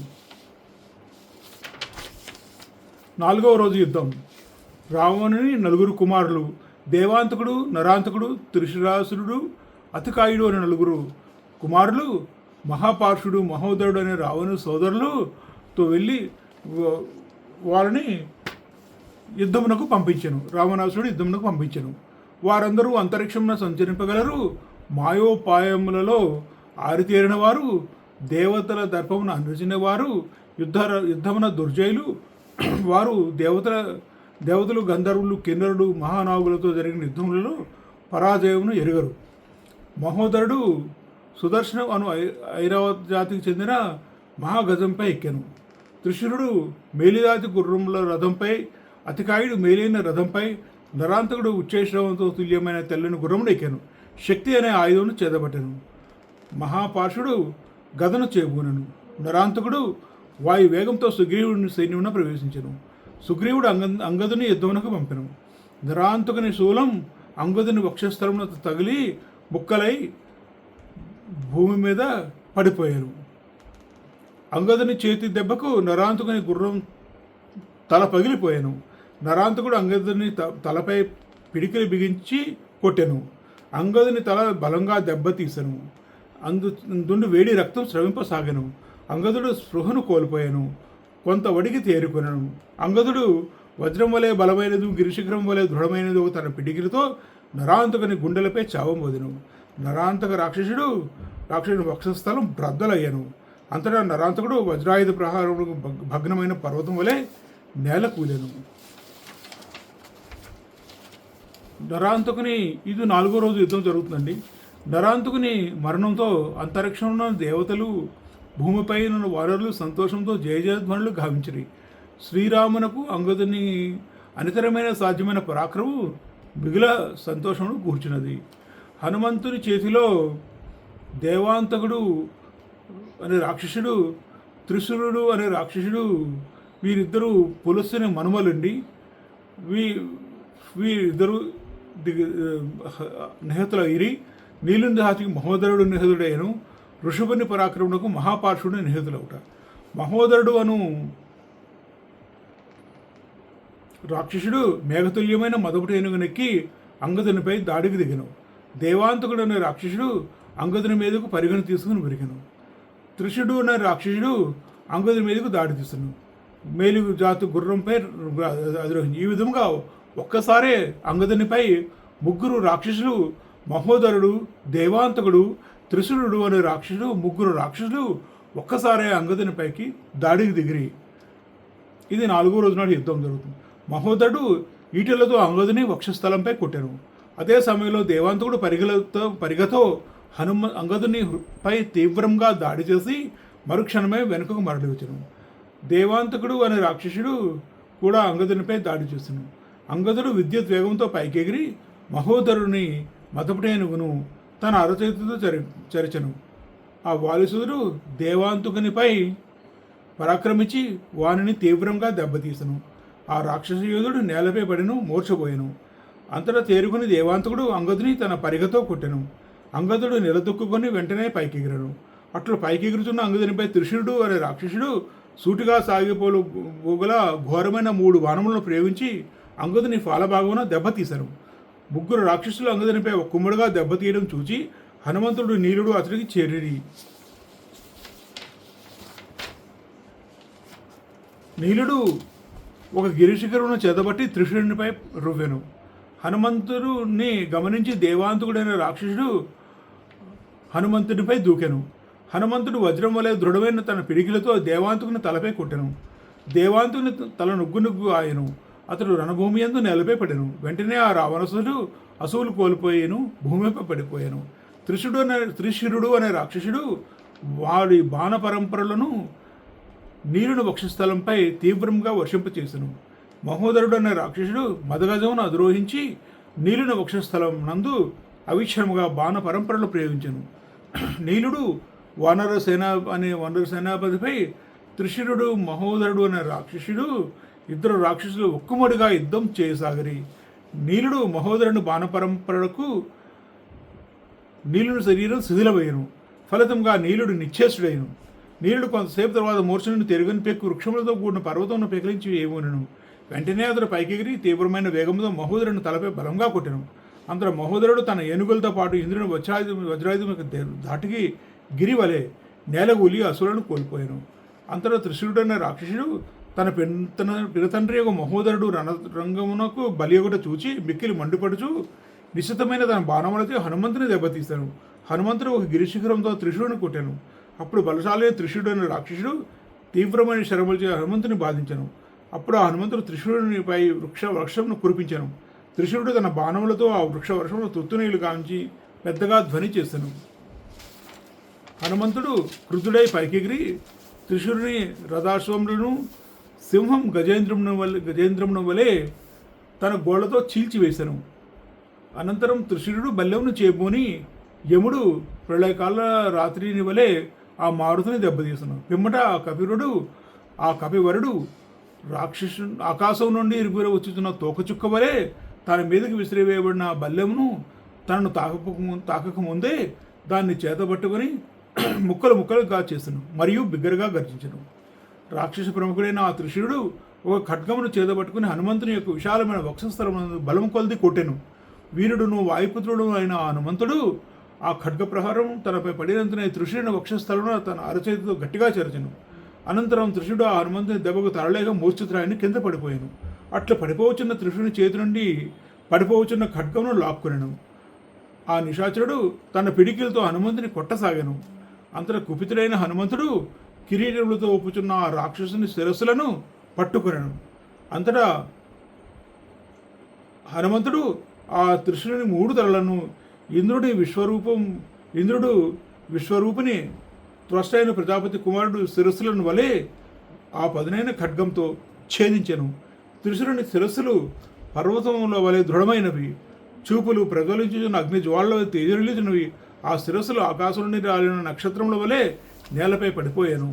[SPEAKER 1] 4వ రోజు యుద్ధం. రావణుని 4 కుమారులు, దేవాంతకుడు, నరాంతకుడు, త్రిశిరాసురుడు, అతికాయుడు అనే 4 కుమారులు మహాపార్షుడు, మహోదరుడు అనే రావణు సోదరులతో వెళ్ళి వారిని యుద్ధమునకు పంపించెను. రావణాసురుడు యుద్ధమునకు పంపించెను. వారందరూ అంతరిక్షమున సంచరింపగలరు. మాయోపాయములలో ఆరితేరిన వారు, దేవతల దర్పమును అందించిన వారు, యుద్ధమున దుర్జయులు. వారు దేవతలు, గంధర్వులు, కిన్నరుడు, మహానాగులతో జరిగిన యుద్ధములలో పరాజయమును ఎరుగరు. మహోదరుడు సుదర్శనం అను ఐరావత జాతికి చెందిన మహాగజంపై ఎక్కెను. త్రిశూరుడు మేలిజాతి గుర్రముల రథంపై, అతికాయుడు మేలైన రథంపై, నరాంతకుడు ఉచ్చేశ్రవంతో తుల్యమైన తెల్లని గుర్రమును ఎక్కెను. శక్తి అనే ఆయుధమును చేదబట్టెను. మహాపార్షుడు గదను చేబూనెను. నరాంతకుడు వాయు వేగంతో సుగ్రీవుని సైన్యమున ప్రవేశించెను. సుగ్రీవుడు అంగదుని యుద్ధమునకు పంపెను. నరాంతకుని శూలం అంగదుని వక్షస్థలమున తగిలి ముక్కలై భూమి మీద పడిపోయారు. అంగదుని చేతి దెబ్బకు నరాంతకుని గుర్రం తల పగిలిపోయాను. నరాంతకుడు అంగదుని తలపై పిడికిలి బిగించి కొట్టెను. అంగదుని తల బలంగా దెబ్బతీసెను. అందుండి వేడి రక్తం స్రవింపసాగెను. అంగదుడు స్పృహను కోల్పోయాను. కొంత వడికి తేరుకొనను. అంగదుడు వజ్రం వలె బలమైనదు, గిరిశిఖరం వలె దృఢమైనదు తన పిడికిలతో నరాంతకుని గుండెలపై చావమోదెను. నరాంతక రాక్షసుని వక్షస్థలం బ్రద్దలయ్యను. అంతటా నరాంతకుడు వజ్రాయుధ ప్రహారములకు భగ్నమైన పర్వతం వలె నేల కూలెను. నరాంతకుని ఇది 4వ రోజు యుద్ధం జరుగుతుందండి. నరాంతకుని మరణంతో అంతరిక్షంలో దేవతలు, భూమిపై ఉన్న వానరులు సంతోషంతో జయజయధ్వనులు గావించిరి. శ్రీరామునకు అంగదుని అనితరమైన సాధ్యమైన పరాక్రమం మిగుల సంతోషమును కూర్చున్నది. హనుమంతుని చేతిలో దేవాంతకుడు అనే రాక్షసుడు, త్రిశూరుడు అనే రాక్షసుడు, వీరిద్దరూ పులస్సుని మనుమలండి. వీరిద్దరూ నిహతుల ఇరి. నీలుంది హాతికి మహోదరుడు నిహతుడైను. ఋషభుని పరాక్రమునకు మహాపార్షుడు నిహతులవుట. మహోదరుడు అను రాక్షసుడు మేఘతుల్యమైన మదపుటి ఏనుగునెక్కి అంగదునిపై దాడికి దిగను. దేవాంతకుడు అనే రాక్షసుడు అంగదుని మీదకు పరిగణ తీసుకుని విరిగను. త్రిశుడు అనే రాక్షసుడు అంగదుని మీదకు దాడి తీసను. మేలు జాతు గుర్రంపై అధిరోహించి ఈ విధంగా ఒక్కసారే అంగదునిపై 3 రాక్షసులు, మహోదరుడు, దేవాంతకుడు, త్రిశూరుడు అనే రాక్షసుడు, 3 రాక్షసులు ఒక్కసారే అంగదునిపైకి దాడికి దిగిరి. ఇది 4వ రోజు నాడు యుద్ధం జరుగుతుంది. మహోదరుడు ఈటెలతో అంగదుని వక్షస్థలంపై కొట్టాను. అదే సమయంలో దేవాంతకుడు పరిగతో అంగదుని పై తీవ్రంగా దాడి చేసి మరుక్షణమే వెనుకకు మరలి వచ్చాను. దేవాంతకుడు అనే రాక్షసుడు కూడా అంగదునిపై దాడి చేశాను. అంగదుడు విద్యుత్ వేగంతో పైకెగిరి మహోదరుని మదపుటేనుగును తన అరచేతితో చరిచెను. ఆ వాలిసుడు దేవాంతకునిపై పరాక్రమించి వానిని తీవ్రంగా దెబ్బతీసను. ఆ రాక్షస యోధుడు నేలపై పడిను, మూర్ఛపోయాను. అంతటా తేరుకుని దేవాంతకుడు అంగదుని తన పరిగతో కొట్టెను. అంగదుడు నిలదొక్కుని వెంటనే పైకెగిరను. అట్లు పైకెగురుతున్న అంగదునిపై త్రిశూరుడు అనే రాక్షసుడు సూటిగా సాగిపోగల ఘోరమైన 3 బాణములను ప్రయోగించి అంగదుని ఫాలభాగమున దెబ్బతీశారు. 3 రాక్షసులు అంగదునిపై ఒక కుమ్ముడుగా దెబ్బతీయడం చూచి హనుమంతుడు, నీలుడు అతడికి చేరిరి. నీలుడు ఒక గిరిశిఖరును చేతబట్టి త్రిశూరునిపై రువ్వెను. హనుమంతుడిని గమనించి దేవాంతకుడైన రాక్షసుడు హనుమంతుడిపై దూకెను. హనుమంతుడు వజ్రం వలె దృఢమైన తన పిడికిలతో దేవాంతకుని తలపై కొట్టెను. దేవాంతుని తల నుగ్గు నుగ్గు ఆయను. అతడు రణభూమి యందు నేలపై పడెను. వెంటనే ఆ రావణసుడు అసువులు కోల్పోయాను, భూమిపై పడిపోయాను. త్రిశిరుడు అనే రాక్షసుడు వాడి బాణ పరంపరలను నీరుని వక్షస్థలంపై తీవ్రంగా వర్షింపచేసెను. మహోదరుడు అనే రాక్షసుడు మదగజమును అధిరోహించి నీలుని వక్షస్థలం నందు అవిక్షరముగా బాణ పరంపరలు ప్రయోగించెను. నీలుడు వానర సేనాపతిపై త్రిశిరుడు మహోదరుడు అనే రాక్షసుడు ఇద్దరు రాక్షసులు ఒక్కుమడిగా యుద్ధం చేయసాగరి. నీలుడు మహోదరుని బాణ పరంపరకు నీలుని శరీరం శిథిలమయ్యను. ఫలితంగా నీలుడు నిశ్చేష్టుడైను. నీలుడు కొంతసేపు తర్వాత మూర్ఛనుని తెరుగని పెక్కు వృక్షములతో కూడిన పర్వతంను పెకిలించి ఏమోనెను. వెంటనే అతడు పైకెగిరి తీవ్రమైన వేగంతో మహోదరుని తలపై బలంగా కొట్టెను. అంతలో మహోదరుడు తన ఏనుగులతో పాటు ఇంద్రుని వజ్రాయుధం దాటికి గిరివలే నేలగూలి అసురులను కోల్పోయాను. అంతలో త్రిశూరుడైన రాక్షసుడు తన పినతండ్రి యొక్క మహోదరుడు రణరంగమునకు బలియొగట చూచి మిక్కిలి మండిపడుచు నిశ్చితమైన తన బాణములతో హనుమంతుని దెబ్బతీశాను. హనుమంతుడు ఒక గిరిశిఖరంతో త్రిశూరుని కొట్టాను. అప్పుడు బలశాలి త్రిశూరుడైన రాక్షసుడు తీవ్రమైన శరములచే హనుమంతుని బాధించను. అప్పుడు ఆ హనుమంతుడు త్రిశూరునిపై వృక్షమును కురిపించాను. త్రిశూరుడు తన బాణములతో ఆ వృక్ష వర్షమును తుత్తునీళ్లు కాంచి పెద్దగా ధ్వని చేశాను. హనుమంతుడు క్రుద్ధుడై పైకెగిరి త్రిశూరుని రథాశ్వములను సింహం గజేంద్రమును వలె తన గోళ్లతో చీల్చివేశాను. అనంతరం త్రిశూరుడు బల్లెమును చేబూని యముడు ప్రళయకాల రాత్రిని వలె ఆ మారుతిని దెబ్బతీసాను. పిమ్మట ఆ కపివరుడు ఆకాశం నుండి ఇరుగుర వచ్చుతున్న తోకచుక్క వలె తన మీదకి విసిరివేయబడిన బల్లెమును తనను తాకకముందే దాన్ని చేతబట్టుకొని ముక్కలుగా చేసను మరియు బిగ్గరగా గర్జించను. రాక్షస ప్రముఖుడైన ఆ త్రిశూరుడు ఒక ఖడ్గమును చేతబట్టుకుని హనుమంతుని యొక్క విశాలమైన వక్షస్థలమునందు బలము కొలిది కొట్టెను. వీరుడును వాయుపుత్రుడు అయిన ఆ హనుమంతుడు ఆ ఖడ్గ ప్రహారం తనపై పడినంతనే త్రిశూరుని వక్షస్థలంలో తన అరచేతితో గట్టిగా చెరచెను. అనంతరం త్రిశూరుడు ఆ హనుమంతుని దెబ్బకు తరలేక మూర్ఛితురాయని కింద పడిపోయాను. అట్లా పడిపోవచ్చున్న త్రిశూరుని చేతి నుండి పడిపోవచ్చున్న ఖడ్గమును లాక్కొనెను. ఆ నిశాచరుడు తన పిడికిలతో హనుమంతుని కొట్టసాగాను. అంతటా కుపితుడైన హనుమంతుడు కిరీటములతో ఒప్పుచున్న ఆ రాక్షసుని శిరస్సులను పట్టుకొనెను. అంతటా హనుమంతుడు ఆ త్రిశూరుని 3 తలలను ఇంద్రుడు విశ్వరూపిని త్వష్టైన ప్రజాపతి కుమారుడు శిరస్సులను వలె ఆ పదునైన ఖడ్గంతో ఛేదించెను. త్రిశూరుని శిరస్సులు పర్వతముల వలె దృఢమైనవి. చూపులు ప్రజ్వలించుచున్న అగ్ని జ్వాలలో తేజరిల్లుచున్నవి. ఆ శిరస్సులు ఆకాశం నుండి రాలిన నక్షత్రముల వలె నేలపై పడిపోయాను.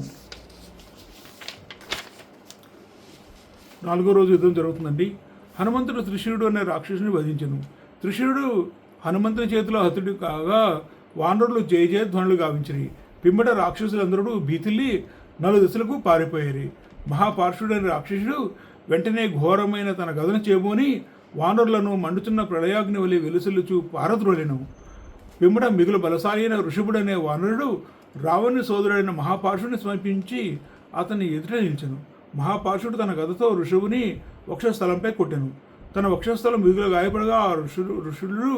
[SPEAKER 1] 4వ రోజు యుద్ధం జరుగుతుందండి. హనుమంతుడు త్రిశూరుడు అనే రాక్షసుని వధించెను. త్రిశూరుడు హనుమంతుని చేతిలో హతుడు కాగా వానరులు జయ ధ్వనులు గావించిరి. పిమ్మట రాక్షసులందరూ భీతిల్లి 4 దిశలకు పారిపోయారు. మహాపార్షుడైన రాక్షసుడు వెంటనే ఘోరమైన తన గదను చేబూని వానరులను మండుతున్న ప్రళయాగ్ని వలె వెలుసెల్లుచు పారద్రోలెను. పిమ్మట మిగులు బలశాలి అయిన ఋషభుడనే వానరుడు రావణుని సోదరుడైన మహాపార్షుడిని సమీపించి అతన్ని ఎదుట నిలిచెను. మహాపార్షుడు తన గదతో ఋషభుని వక్షస్థలంపై కొట్టెను. తన వక్షస్థలం మిగులు గాయపడగా ఆ ఋషుడు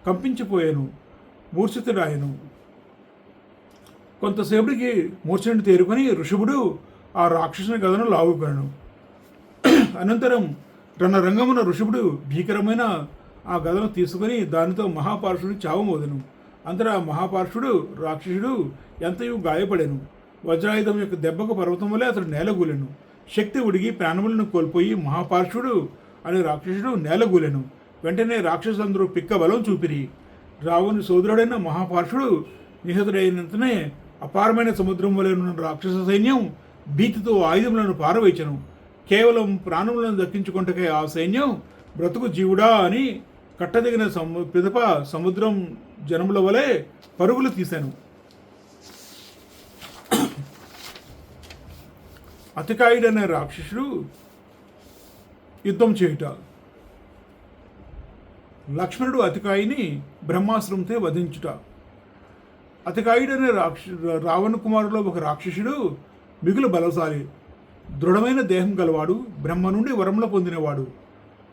[SPEAKER 1] కంపించిపోయాను, మూర్ఛితుడాయను. కొంతసేపటికి మూర్ఛని తేరుకొని ఋషభుడు ఆ రాక్షసుని గదను లాగుకొనెను. అనంతరం రణరంగమున ఋషభుడు భీకరమైన ఆ గదను తీసుకుని దానితో మహాపార్షుడిని చావమోదెను. అంతటా మహాపార్షుడు రాక్షసుడు ఎంతయు గాయపడెను. వజ్రాయుధం యొక్క దెబ్బకు పర్వతం వలె అతడు నేలగూలెను. శక్తి ఉడిగి ప్రాణములను కోల్పోయి మహాపార్షుడు అనే రాక్షసుడు నేలగూలెను. వెంటనే రాక్షసులందరూ పిక్క బలం చూపిరి. రావణుని సోదరుడైన మహాపార్షుడు నిహతుడైనంతనే అపారమైన సముద్రం వలె ఉన్న రాక్షస సైన్యం భీతితో ఆయుధములను పారవేచెను. కేవలం ప్రాణములను దక్కించుకుంటకే ఆ సైన్యం బ్రతుకు జీవుడా అని కట్టదిగిన పిదప సముద్రం జనముల వలె పరుగులు తీశాను. అతికాయుడనే రాక్షసుడు యుద్ధం చేయుట. లక్ష్మణుడు అతికాయిని బ్రహ్మాస్త్రంతో వధించుట. అతికాయుడనే రావణ కుమారులో ఒక రాక్షసుడు మిగులు బలశాలి. దృఢమైన దేహం గలవాడు, బ్రహ్మ నుండి వరముల పొందినవాడు,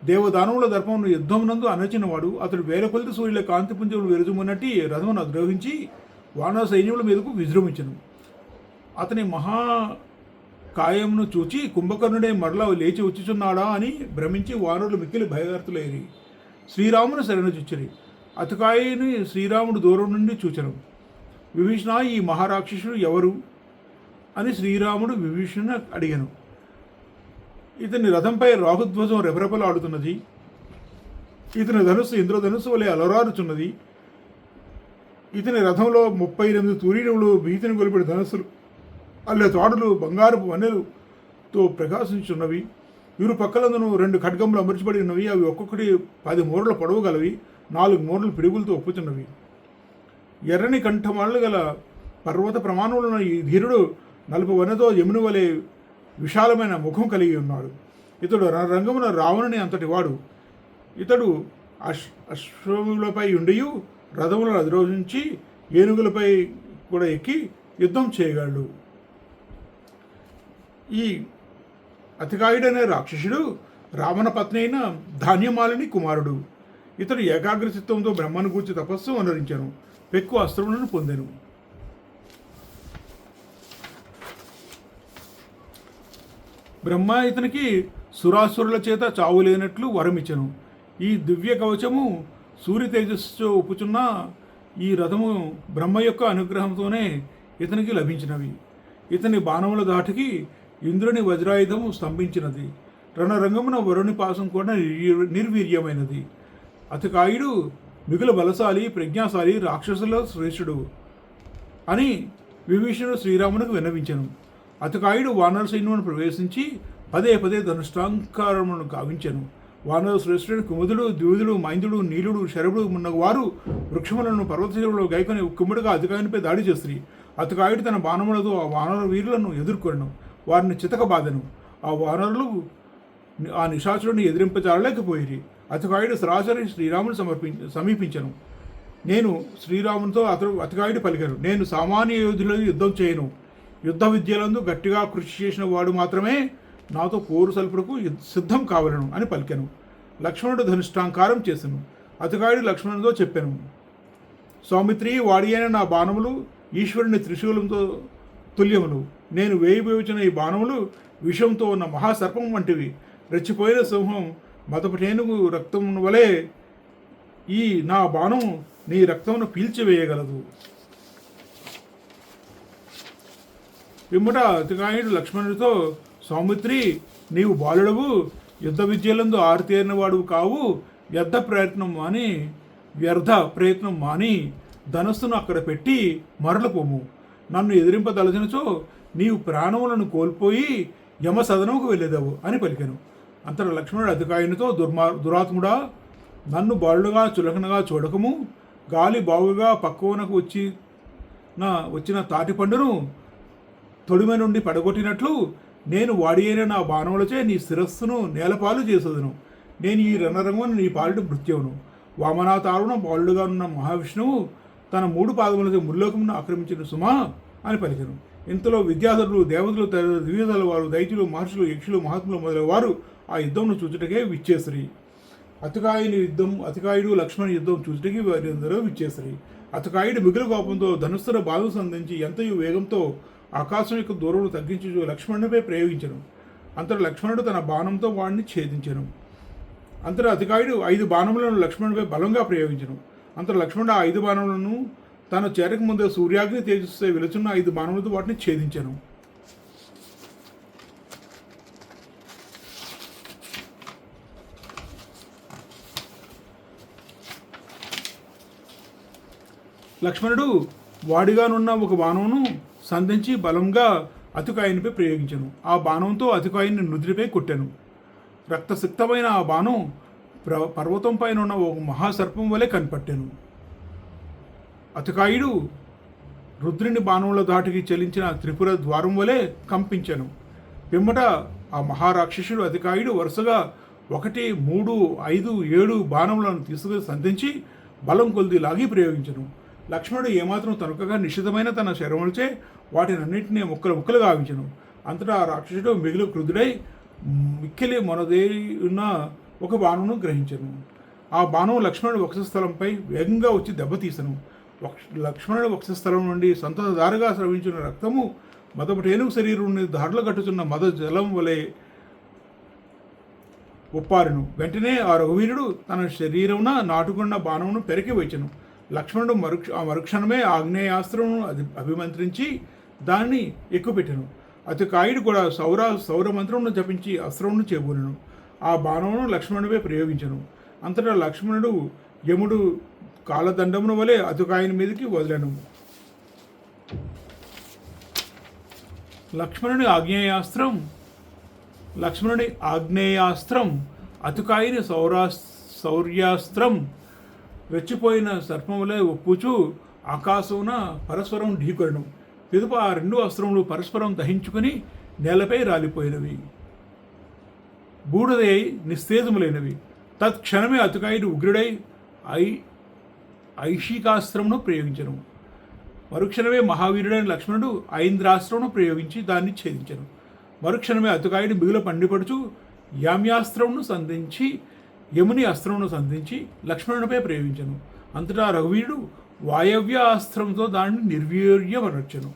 [SPEAKER 1] దేవదానవుల దర్పమును యుద్ధమునందు అనచినవాడు. అతడు వేల కొలది సూర్యుల కాంతిపుంజములు వెలుజుమున్నట్టి రథమును అద్రోహించి వానర సైన్యముల మీదకు విజృంభించను. అతని మహాకాయమును చూచి కుంభకర్ణుడే మరలా లేచి వచ్చుచున్నాడా అని భ్రమించి వానరులు మిక్కిలి భయగర్తులేరి శ్రీరామును శరణుచుచ్చిరి. అతకాయని శ్రీరాముడు దూరం నుండి చూచెను. విభీషణ, ఈ మహారాక్షసుడు ఎవరు అని శ్రీరాముడు విభీషణ అడిగాను. ఇతని రథంపై రాహుధ్వజం రెపరెపలాడుతున్నది. ఇతని ధనుస్సు ఇంద్రధనుస్సు వలె అలరారుచున్నది. ఇతని రథంలో 38 తూరీరములు, భీతిని గొలిపిన ధనుస్సులు, అల్లె తాడులు, బంగారపు వన్నెలతో ప్రకాశించున్నవి. ఇరు పక్కలందును 2 ఖడ్గములు అమర్చబడి ఉన్నవి. అవి ఒక్కొక్కటి 10 మూరల పొడవు గలవి, 4 మూరల పిడుగులతో ఒప్పుచున్నవి. ఎర్రని కంఠమాళ్ళు గల పర్వత ప్రమాణములను ఈ ధీరుడు నలుపు వనెతో యముని వలె విశాలమైన ముఖం కలిగి ఉన్నాడు. ఇతడు రంగమున రావణుని అంతటి వాడు. ఇతడు అశ్వములపై ఉండియు రథములను అధిరోహించి ఏనుగులపై కూడా ఎక్కి యుద్ధం చేయగలడు. ఈ అతికాయుడనే రాక్షసుడు రావణ పత్ని అయిన ధాన్యమాలిని కుమారుడు. ఇతడు ఏకాగ్రచిత్తంతో బ్రహ్మను గూర్చి తపస్సు అనుసరించాను. పెక్కు అస్త్రములను పొందెను. బ్రహ్మ ఇతనికి సురాసురుల చేత చావు లేనట్లు వరమిచ్చను. ఈ దివ్య కవచము సూర్య తేజస్సుతో ఒప్పుచున్న ఈ రథము బ్రహ్మ యొక్క అనుగ్రహంతోనే ఇతనికి లభించినవి. ఇతని బాణముల ధాటికి ఇంద్రుని వజ్రాయుధము స్తంభించినది. రణరంగమున వరుణి పాసం కూడా నిర్వీర్యమైనది. అతికాయుడు మిగులు బలశాలి, ప్రజ్ఞాశాలి, రాక్షసుల శ్రేష్ఠుడు అని విభీషణుడు శ్రీరామునికి విన్నవించెను. అతికాయుడు వానర సైన్యమును ప్రవేశించి పదే పదే ధనుష్టాంకారమును గావించెను. వానర శ్రేష్ఠుడు కుముదుడు, ద్విధుడు, మైందుడు, నీలుడు, శరభుడు మున్నవారు వృక్షములను పర్వతశిఖరంలో గైకొని కుమ్ముడుగా అతికాయునిపై దాడి చేసిరి. అతికాయుడు తన బాణములతో ఆ వానర వీరులను ఎదుర్కొనను, వారిని చితకబాదెను. ఆ వానరులు ఆ నిశాచుడిని ఎదిరింపజాడలేకపోయిరి. అతికాయుడు సరాసరి శ్రీరాముని సమీపించను. నేను శ్రీరామునితో అతికాయుడు పలికాను, నేను సామాన్య యోధులను యుద్ధం చేయను. యుద్ధ విద్యలందు గట్టిగా కృషి చేసిన వాడు మాత్రమే నాతో పోరు సల్పుడుకు సిద్ధం కావలను అని పలికెను. లక్ష్మణుడు ధనుష్టాంకారం చేసెను. అతికాయుడు లక్ష్మణుడితో చెప్పాను, సౌమిత్రి, వాడి అయిన నా బాణములు ఈశ్వరుని త్రిశూలంతో తుల్యములు. నేను వేయిపోయిన ఈ బాణములు విషంతో ఉన్న మహాసర్పం వంటివి. రెచ్చిపోయిన సింహం మదపటేనుగు రక్తం వలె ఈ నా బాణం నీ రక్తమును పీల్చివేయగలదు. పిమ్మట అతికాయుడు లక్ష్మణుడితో, సౌమిత్రి, నీవు బాలుడవు, యుద్ధ విద్యలందు ఆరితేరిన వాడువు కావు. వ్యర్థ ప్రయత్నం మాని ధనస్సును అక్కడ పెట్టి మరల పొమ్ము. నన్ను ఎదిరింపదలచినచో నీవు ప్రాణములను కోల్పోయి యమ సదనముకు వెళ్ళేదవు అని పలికెను. అంతట లక్ష్మణుడు అతికాయునితో, దురాత్ముడా, నన్ను బాలుడుగా చులకనగా చూడకము. గాలి బావుగా పక్కువనకు వచ్చిన తాటి పండును తొడిమ నుండి పడగొట్టినట్లు నేను వాడి అయిన నా బాణములచే నీ శిరస్సును నేలపాలు చేసేదను. నేను ఈ రణరంగమును నీ పాలిట మృత్యువును. వామనాతారుణ బాలుడుగా ఉన్న మహావిష్ణువు తన 3 పాదములతో ముల్లోకమును ఆక్రమించిన సుమా అని పలికెను. ఇంతలో విద్యాధరులు, దేవతలు, దివ్యతల వారు, దైత్యులు, మహర్షులు, యక్షులు, మహాత్ములు మొదలైన వారు ఆ యుద్ధంను చూచుటకే విచ్చేసరి. అతికాయుడు లక్ష్మణ యుద్ధం చూచుటకి వారందరూ విచ్చేసరి. అతికాయుడు మిగులు కోపంతో ధనుస్సును బాధను సంధించి ఎంతయు వేగంతో ఆకాశం యొక్క దూరమును తగ్గించు లక్ష్మణుడిపై ప్రయోగించను. అంతట లక్ష్మణుడు తన బాణంతో వాడిని ఛేదించను. అంతట అతికాయుడు 5 బాణములను లక్ష్మణుడిపై బలంగా ప్రయోగించను. అంతట లక్ష్మణుడు ఆ 5 బాణములను తన చేరక ముందే సూర్యాగ్ని తేజస్సుతో వెలుచున్న 5 బాణములతో వాటిని ఛేదించను. లక్ష్మణుడు వాడిగానున్న ఒక బాణమును సంధించి బలంగా అతికాయునిపై ప్రయోగించను. ఆ బాణంతో అతికాయుని నుదిరిపై కొట్టాను. రక్తసిక్తమైన ఆ బాణం పర్వతం పైన ఉన్న ఒక మహాసర్పం వలె కనిపట్టాను. అతికాయుడు రుద్రుని బాణముల ధాటికి చలించిన త్రిపుర ద్వారం వలె కంపించను. పిమ్మట ఆ మహారాక్షసుడు అతికాయుడు వరుసగా 1, 3, 5, 7 బాణములను తీసుకుని సంధించి బలం కొలిది లాగి ప్రయోగించను. లక్ష్మణుడు ఏమాత్రం తనుకగా నిశ్చితమైన తన శరములచే వాటినన్నింటినీ ముక్కలు గావించను. అంతటా ఆ రాక్షసుడు మిగిలి క్రుద్ధుడై మిక్కిలి మనదేరి ఉన్న ఒక బాణమును గ్రహించను. ఆ బాణం లక్ష్మణుడి వక్షస్థలంపై వేగంగా వచ్చి దెబ్బతీసను. లక్ష్మణుడి వక్షస్థలం నుండి సంతతధారగా స్రవించిన రక్తము మదపటి ఏనుగు శరీరం నుండి దారులు కట్టుతున్న మద జలం వలె ఒప్పారును. వెంటనే ఆ రఘువీరుడు తన శరీరమున నాటుకున్న బాణమును పెరికి వచ్చను. లక్ష్మణుడు ఆ మరుక్షణమే ఆగ్నేయాస్త్రమును అభిమంత్రించి దాన్ని ఎక్కుపెట్టెను. అతికాయుడు కూడా సౌరమంత్రమును జపించి అస్త్రమును చేబూనెను. ఆ బాణమును లక్ష్మణుడిపై ప్రయోగించను. అంతటా లక్ష్మణుడు యముడు కాలదండమును వలె అతికాయుని మీదకి వదిలెను. లక్ష్మణుని ఆగ్నేయాస్త్రం అతికాయుని శౌర్యాస్త్రం రెచ్చిపోయిన సర్పములే ఒప్పుచూ ఆకాశమున పరస్పరం ఢీకొనను. పిదప ఆ రెండు అస్త్రములు పరస్పరం దహించుకుని నేలపై రాలిపోయినవి, బూడిదై నిస్తేజములైనవి. తత్క్షణమే అతికాయుడు ఉగ్రుడై ఐషికాస్త్రమును ప్రయోగించను. మరుక్షణమే మహావీరుడైన లక్ష్మణుడు ఐంద్రాస్త్రమును ప్రయోగించి దాన్ని ఛేదించను. మరుక్షణమే అతికాయుడు మిగుల పండిపడుచు యామ్యాస్త్రమును సంధించి యముని అస్త్రమును సంధించి లక్ష్మణునిపై ప్రయోగించను. అంతటా రఘువీరుడు వాయవ్య అస్త్రంతో దాన్ని నిర్వీర్యమనర్చను.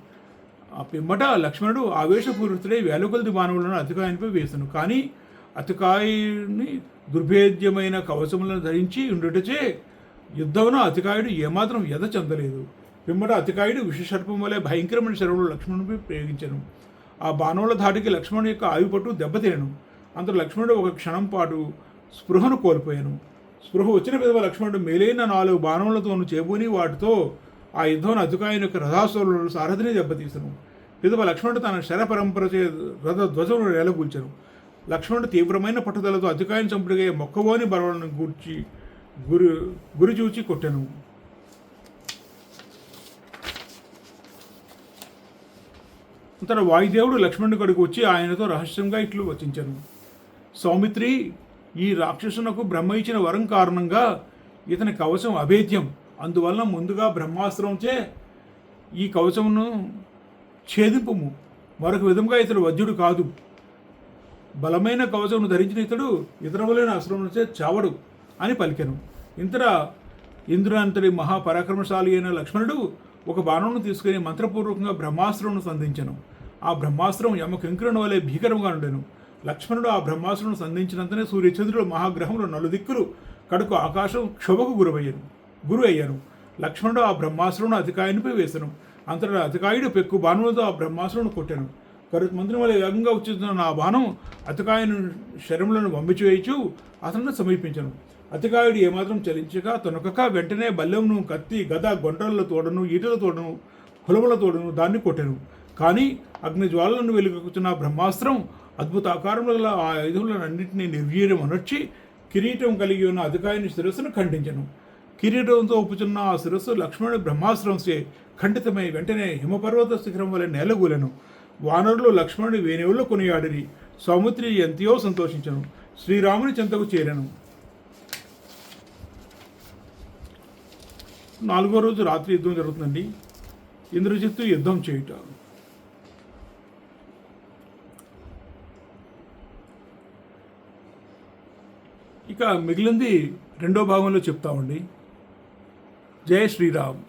[SPEAKER 1] ఆ పిమ్మట లక్ష్మణుడు ఆవేశపూరితుడై వేలకొలది బాణములను అతికాయునిపై వేసను. కానీ అతికాయుని దుర్భేద్యమైన కవచములను ధరించి ఉండుటచే యుద్ధమున అతికాయుడు ఏమాత్రం ఎద చెందలేదు. పిమ్మట అతికాయుడు విషసర్పం వలె భయంకరమైన శరవులు లక్ష్మణునిపై ప్రయోగించను. ఆ బాణముల ధాటికి లక్ష్మణుని యొక్క ఆయుపట్టు దెబ్బతినను. అంత లక్ష్మణుడు ఒక క్షణం పాటు స్పృహను కోల్పోయాను. స్పృహ వచ్చిన పిదవ లక్ష్మణుడు మేలైన 4 బాణములతోనూ చేబూని వాటితో ఆ యుద్ధంలో అతికాయుని యొక్క రథాసురులను సారథిని దెబ్బతీసను. పిదవ లక్ష్మణుడు తన శర పరంపరచే రథ ధ్వజమును నేలకూల్చెను. లక్ష్మణుడు తీవ్రమైన పట్టుదలతో అతికాయుని చంపుడిగా మొక్కవోని బలలను గురి చూచి కొట్టెను. అంతటా వాయుదేవుడు లక్ష్మణుడి కడుకు వచ్చి ఆయనతో రహస్యంగా ఇట్లు వచించను. సౌమిత్రి, ఈ రాక్షసునకు బ్రహ్మ ఇచ్చిన వరం కారణంగా ఇతని కవచం అభేద్యం. అందువలన ముందుగా బ్రహ్మాస్త్రంచే ఈ కవచమును ఛేదింపుము. మరొక విధంగా ఇతడు వజ్రుడు కాదు. బలమైన కవచమును ధరించిన ఇతడు ఇతరములైన అస్త్రములచే చావడు అని పలికెను. ఇంతటా ఇంద్రునంతటి మహాపరాక్రమశాలి అయిన లక్ష్మణుడు ఒక బాణమును తీసుకుని మంత్రపూర్వకంగా బ్రహ్మాస్త్రమును సంధించను. ఆ బ్రహ్మాస్త్రం యమకింకరుని వలె భీకరంగా ఉండెను. లక్ష్మణుడు ఆ బ్రహ్మాస్త్రమును సంధించినంతనే సూర్యచంద్రుడు మహాగ్రహములు నలుదిక్కులు కడుకు ఆకాశం క్షోభకు గురి అయ్యాను. లక్ష్మణుడు ఆ బ్రహ్మాస్త్రమును అతికాయునిపై వేసను. అంతటా అతికాయుడు పెక్కు బాణములతో ఆ బ్రహ్మాస్త్రమును కొట్టాను. మంత్రి వల్ల వేగంగా వచ్చిన ఆ బాణం అతికాయుని శరములను వంబిచివేయచు అతను సమీపించను. అతికాయుడు ఏమాత్రం చలించక తొనకక వెంటనే బల్లెమును, కత్తి, గద, గొంటల తోడను, ఈటల తోడను, హులముల తోడను దాన్ని కొట్టెను. కానీ అగ్నిజ్వాలను వెలుగుతున్న బ్రహ్మాస్త్రం అద్భుత ఆకారంలో గల ఆ ఆయుధములన్నింటినీ నిర్వీర్యం అనర్చి కిరీటం కలిగి ఉన్న అతికాయుని శిరస్సును ఖండించను. కిరీటంతో ఒప్పుచున్న ఆ శిరస్సు లక్ష్మణుడి బ్రహ్మాస్త్రంసే ఖండితమై వెంటనే హిమపర్వత శిఖరం వలె నేలగూలెను. వానరులు లక్ష్మణుడి వేణువుల్లో కొనియాడిరి. సౌమిత్రి ఎంతో సంతోషించను. శ్రీరాముని చెంతకు చేరెను. 4వ రోజు రాత్రి యుద్ధం జరుగుతుందండి. ఇంద్రజిత్తు యుద్ధం చేయుట. ఇక మిగిలింది 2వ భాగంలో చెప్తామండి. జై శ్రీరామ్.